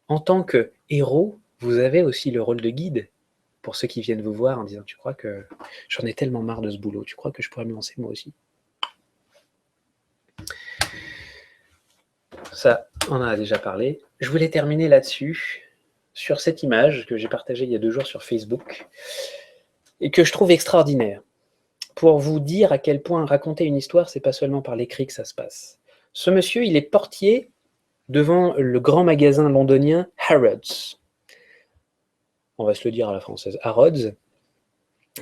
En tant que héros, vous avez aussi le rôle de guide pour ceux qui viennent vous voir en disant « Tu crois que j'en ai tellement marre de ce boulot, tu crois que je pourrais me lancer moi aussi ?» Ça, on en a déjà parlé. Je voulais terminer là-dessus, sur cette image que j'ai partagée il y a 2 jours sur Facebook, et que je trouve extraordinaire, pour vous dire à quel point raconter une histoire, c'est pas seulement par l'écrit que ça se passe. Ce monsieur, il est portier devant le grand magasin londonien Harrods. On va se le dire à la française, Harrods.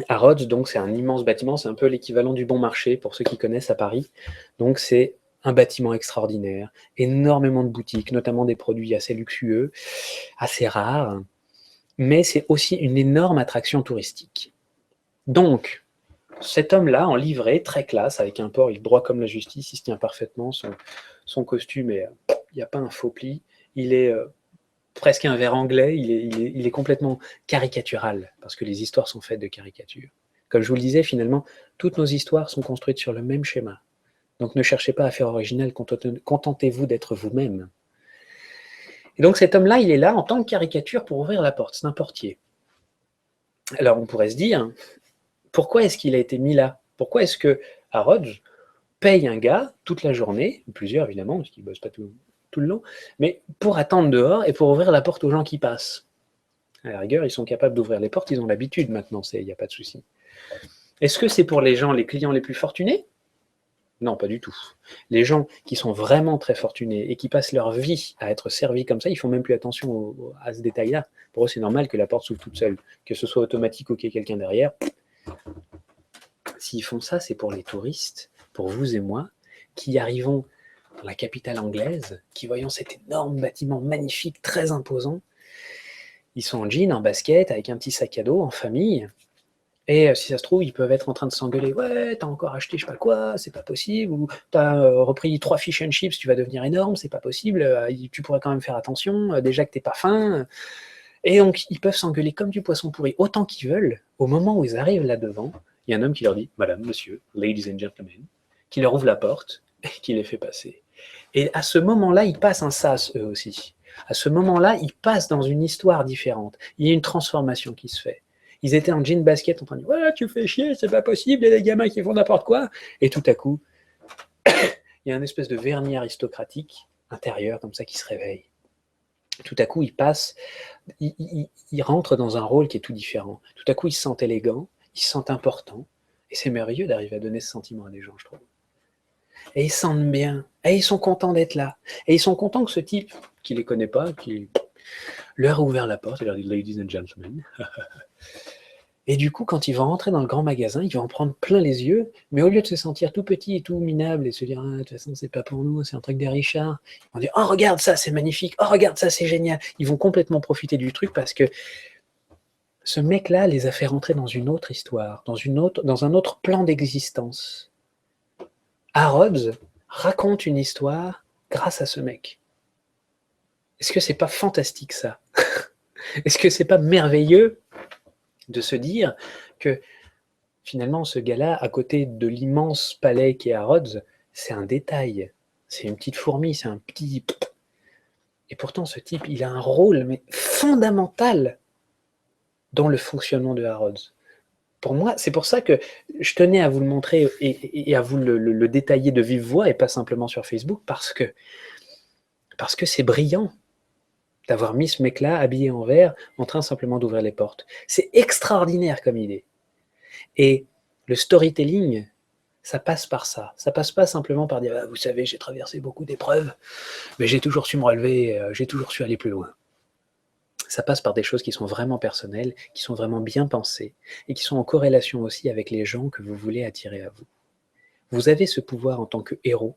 Harrods, donc, c'est un immense bâtiment, c'est un peu l'équivalent du Bon Marché, pour ceux qui connaissent à Paris. Donc, c'est un bâtiment extraordinaire, énormément de boutiques, notamment des produits assez luxueux, assez rares, mais c'est aussi une énorme attraction touristique. Donc, cet homme-là, en livrée, très classe, avec un port, il est droit comme la justice, il se tient parfaitement, son costume, il n'y a pas un faux pli, il est presque un vers anglais, il est complètement caricatural, parce que les histoires sont faites de caricatures. Comme je vous le disais, finalement, toutes nos histoires sont construites sur le même schéma. Donc ne cherchez pas à faire original, contentez-vous d'être vous-même. Et donc cet homme-là, il est là en tant que caricature pour ouvrir la porte, c'est un portier. Alors on pourrait se dire, pourquoi est-ce qu'il a été mis là? Pourquoi est-ce que Harrods paye un gars toute la journée, plusieurs évidemment, parce qu'il ne bosse pas tout le long, mais pour attendre dehors et pour ouvrir la porte aux gens qui passent. À la rigueur, ils sont capables d'ouvrir les portes, ils ont l'habitude maintenant, il n'y a pas de souci. Est-ce que c'est pour les gens, les clients les plus fortunés? Non, pas du tout. Les gens qui sont vraiment très fortunés et qui passent leur vie à être servis comme ça, ils font même plus attention à ce détail-là. Pour eux, c'est normal que la porte s'ouvre toute seule, que ce soit automatique ou qu'il y ait quelqu'un derrière. S'ils font ça, c'est pour les touristes, pour vous et moi, qui arrivons dans la capitale anglaise, qui voyons cet énorme bâtiment magnifique, très imposant. Ils sont en jean, en basket, avec un petit sac à dos, en famille. Et si ça se trouve, ils peuvent être en train de s'engueuler. Ouais, t'as encore acheté je sais pas quoi, c'est pas possible. Ou t'as repris 3 fish and chips, tu vas devenir énorme, c'est pas possible. Tu pourrais quand même faire attention, déjà que t'es pas fin. Et donc, ils peuvent s'engueuler comme du poisson pourri, autant qu'ils veulent. Au moment où ils arrivent là devant, il y a un homme qui leur dit Madame, Monsieur, Ladies and Gentlemen, qui leur ouvre la porte et qui les fait passer. Et à ce moment-là, ils passent un sas, eux aussi. À ce moment-là, ils passent dans une histoire différente. Il y a une transformation qui se fait. Ils étaient en jean basket en train de dire ouais, tu fais chier, c'est pas possible, il y a des gamins qui font n'importe quoi. Et tout à coup, il y a une espèce de vernis aristocratique intérieur comme ça qui se réveille. Tout à coup, ils passent, ils rentrent dans un rôle qui est tout différent. Tout à coup, ils se sentent élégants, ils se sentent importants. Et c'est merveilleux d'arriver à donner ce sentiment à des gens, je trouve. Et ils se sentent bien, et ils sont contents d'être là. Et ils sont contents que ce type, qui ne les connaît pas, qui leur a ouvert la porte et leur dit « Ladies and gentlemen ». Et du coup, quand ils vont rentrer dans le grand magasin, ils vont en prendre plein les yeux, mais au lieu de se sentir tout petit et tout minable et se dire ah, de toute façon, c'est pas pour nous, c'est un truc des richards, ils vont dire oh, regarde ça, c'est magnifique, oh, regarde ça, c'est génial. Ils vont complètement profiter du truc parce que ce mec-là les a fait rentrer dans une autre histoire, dans un autre plan d'existence. Harrods raconte une histoire grâce à ce mec. Est-ce que c'est pas fantastique ça? Est-ce que c'est pas merveilleux de se dire que finalement ce gars-là, à côté de l'immense palais qui est Harrods, c'est un détail, c'est une petite fourmi, c'est un petit... Et pourtant ce type, il a un rôle mais fondamental dans le fonctionnement de Harrods. Pour moi, c'est pour ça que je tenais à vous le montrer et à vous le détailler de vive voix et pas simplement sur Facebook, parce que c'est brillant d'avoir mis ce mec-là habillé en vert en train simplement d'ouvrir les portes. C'est extraordinaire comme idée. Et le storytelling, ça passe par ça. Ça passe pas simplement par dire ah, vous savez, j'ai traversé beaucoup d'épreuves, mais j'ai toujours su me relever, j'ai toujours su aller plus loin. Ça passe par des choses qui sont vraiment personnelles, qui sont vraiment bien pensées, et qui sont en corrélation aussi avec les gens que vous voulez attirer à vous. Vous avez ce pouvoir en tant que héros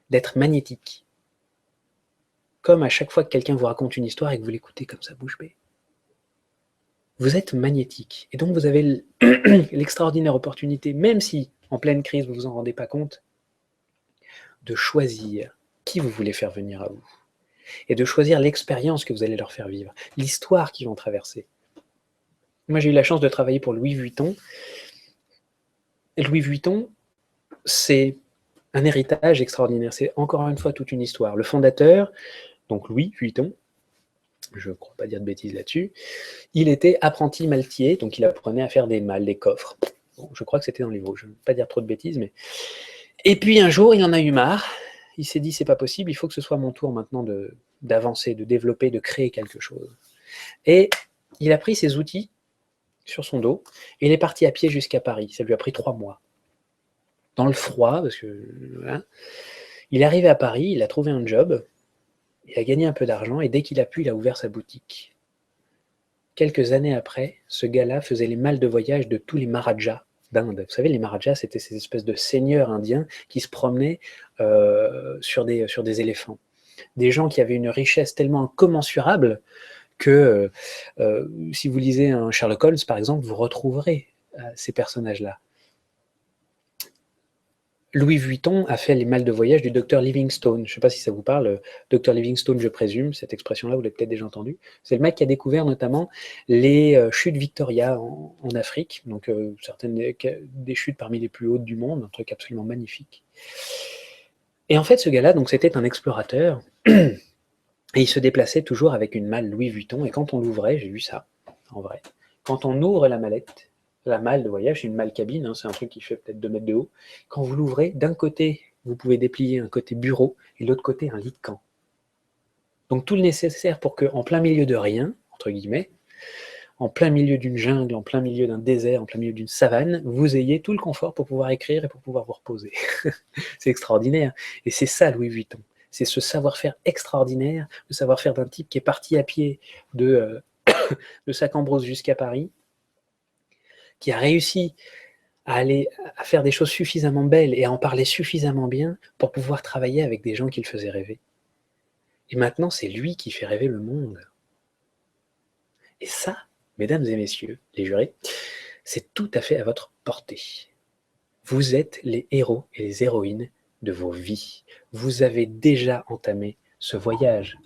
d'être magnétique. Comme à chaque fois que quelqu'un vous raconte une histoire et que vous l'écoutez comme ça, bouche bée. Vous êtes magnétique. Et donc vous avez l'extraordinaire opportunité, même si en pleine crise vous ne vous en rendez pas compte, de choisir qui vous voulez faire venir à vous. Et de choisir l'expérience que vous allez leur faire vivre, l'histoire qu'ils vont traverser. Moi, j'ai eu la chance de travailler pour Louis Vuitton. Et Louis Vuitton, c'est un héritage extraordinaire. C'est encore une fois toute une histoire. Le fondateur, donc Louis Vuitton, je ne crois pas dire de bêtises là-dessus, il était apprenti maltier, donc il apprenait à faire des malles, des coffres. Bon, je crois que c'était dans les Vosges, je ne veux pas dire trop de bêtises, mais... Et puis un jour, il en a eu marre. Il s'est dit, c'est pas possible, il faut que ce soit mon tour maintenant d'avancer, de développer, de créer quelque chose. Et il a pris ses outils sur son dos, et il est parti à pied jusqu'à Paris. Ça lui a pris 3 mois. Dans le froid, parce que... Hein, il est arrivé à Paris, il a trouvé un job, il a gagné un peu d'argent, et dès qu'il a pu, il a ouvert sa boutique. Quelques années après, ce gars-là faisait les malles de voyage de tous les Maharajas d'Inde. Vous savez, les Maharajas, c'était ces espèces de seigneurs indiens qui se promenaient sur des éléphants. Des gens qui avaient une richesse tellement incommensurable que si vous lisez un Sherlock Holmes, par exemple, vous retrouverez ces personnages-là. Louis Vuitton a fait les malles de voyage du docteur Livingstone. Je ne sais pas si ça vous parle, docteur Livingstone, je présume, cette expression-là, vous l'avez peut-être déjà entendue. C'est le mec qui a découvert notamment les chutes Victoria en Afrique, donc certaines des chutes parmi les plus hautes du monde, un truc absolument magnifique. Et en fait, ce gars-là, donc c'était un explorateur, et il se déplaçait toujours avec une malle Louis Vuitton, et quand on l'ouvrait, j'ai vu ça, en vrai, quand on ouvre la mallette, la malle de voyage, c'est une malle cabine, hein, c'est un truc qui fait peut-être 2 mètres de haut. Quand vous l'ouvrez, d'un côté, vous pouvez déplier un côté bureau et de l'autre côté, un lit de camp. Donc tout le nécessaire pour qu'en plein milieu de rien, entre guillemets, en plein milieu d'une jungle, en plein milieu d'un désert, en plein milieu d'une savane, vous ayez tout le confort pour pouvoir écrire et pour pouvoir vous reposer. C'est extraordinaire. Et c'est ça Louis Vuitton. C'est ce savoir-faire extraordinaire, le savoir-faire d'un type qui est parti à pied de Sac-en-Bros jusqu'à Paris, qui a réussi à faire des choses suffisamment belles et à en parler suffisamment bien pour pouvoir travailler avec des gens qui le faisaient rêver. Et maintenant, c'est lui qui fait rêver le monde. Et ça, mesdames et messieurs, les jurés, c'est tout à fait à votre portée. Vous êtes les héros et les héroïnes de vos vies. Vous avez déjà entamé ce voyage.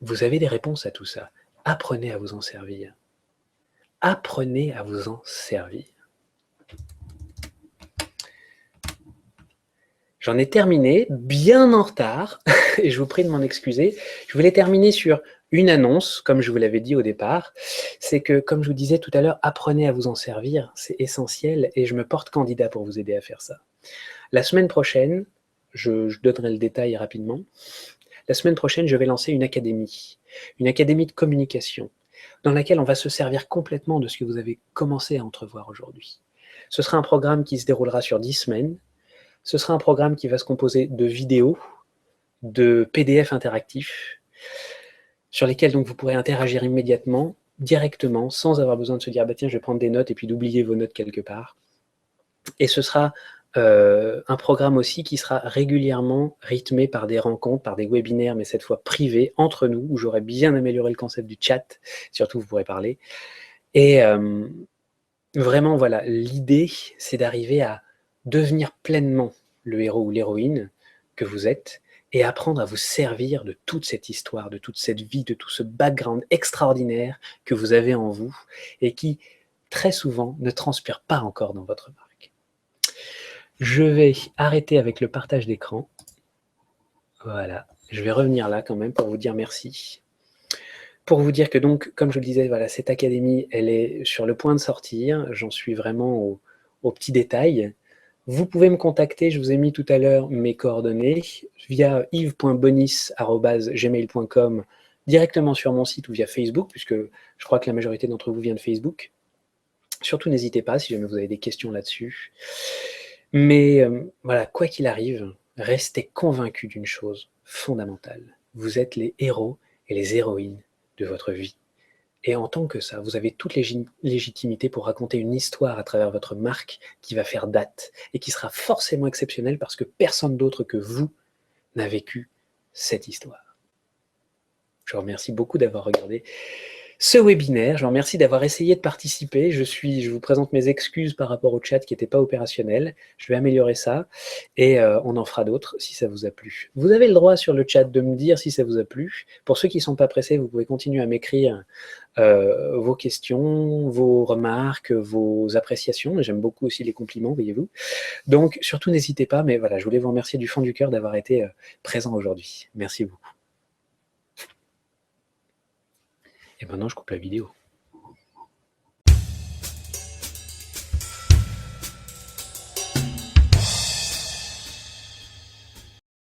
Vous avez des réponses à tout ça. Apprenez à vous en servir. Apprenez à vous en servir. J'en ai terminé, bien en retard, et je vous prie de m'en excuser. Je voulais terminer sur une annonce, comme je vous l'avais dit au départ, c'est que, comme je vous disais tout à l'heure, apprenez à vous en servir, c'est essentiel, et je me porte candidat pour vous aider à faire ça. La semaine prochaine, je donnerai le détail rapidement, la semaine prochaine, je vais lancer une académie de communication, dans laquelle on va se servir complètement de ce que vous avez commencé à entrevoir aujourd'hui. Ce sera un programme qui se déroulera sur 10 semaines. Ce sera un programme qui va se composer de vidéos, de PDF interactifs, sur lesquels donc vous pourrez interagir immédiatement, directement, sans avoir besoin de se dire bah, « tiens, je vais prendre des notes » et puis d'oublier vos notes quelque part. Et ce sera un programme aussi qui sera régulièrement rythmé par des rencontres, par des webinaires, mais cette fois privés, entre nous, où j'aurai bien amélioré le concept du chat, surtout vous pourrez parler. Et vraiment, voilà, l'idée, c'est d'arriver à devenir pleinement le héros ou l'héroïne que vous êtes et apprendre à vous servir de toute cette histoire, de toute cette vie, de tout ce background extraordinaire que vous avez en vous et qui, très souvent, ne transpire pas encore dans votre marque. Je vais arrêter avec le partage d'écran. Voilà, je vais revenir là quand même pour vous dire merci. Pour vous dire que donc, comme je le disais, voilà, cette académie, elle est sur le point de sortir. J'en suis vraiment aux petits détails. Vous pouvez me contacter, je vous ai mis tout à l'heure mes coordonnées via yves.bonis@gmail.com directement sur mon site ou via Facebook, puisque je crois que la majorité d'entre vous vient de Facebook. Surtout, n'hésitez pas si jamais vous avez des questions là-dessus. Mais voilà, quoi qu'il arrive, restez convaincus d'une chose fondamentale. Vous êtes les héros et les héroïnes de votre vie. Et en tant que ça, vous avez toute légitimité pour raconter une histoire à travers votre marque qui va faire date et qui sera forcément exceptionnelle parce que personne d'autre que vous n'a vécu cette histoire. Je vous remercie beaucoup d'avoir regardé ce webinaire. Je vous remercie d'avoir essayé de participer. Je vous présente mes excuses par rapport au chat qui n'était pas opérationnel. Je vais améliorer ça et on en fera d'autres si ça vous a plu. Vous avez le droit sur le chat de me dire si ça vous a plu. Pour ceux qui ne sont pas pressés, vous pouvez continuer à m'écrire vos questions, vos remarques, vos appréciations. J'aime beaucoup aussi les compliments, voyez-vous. Donc, surtout, n'hésitez pas. Mais voilà, je voulais vous remercier du fond du cœur d'avoir été présent aujourd'hui. Merci beaucoup. Et maintenant, je coupe la vidéo.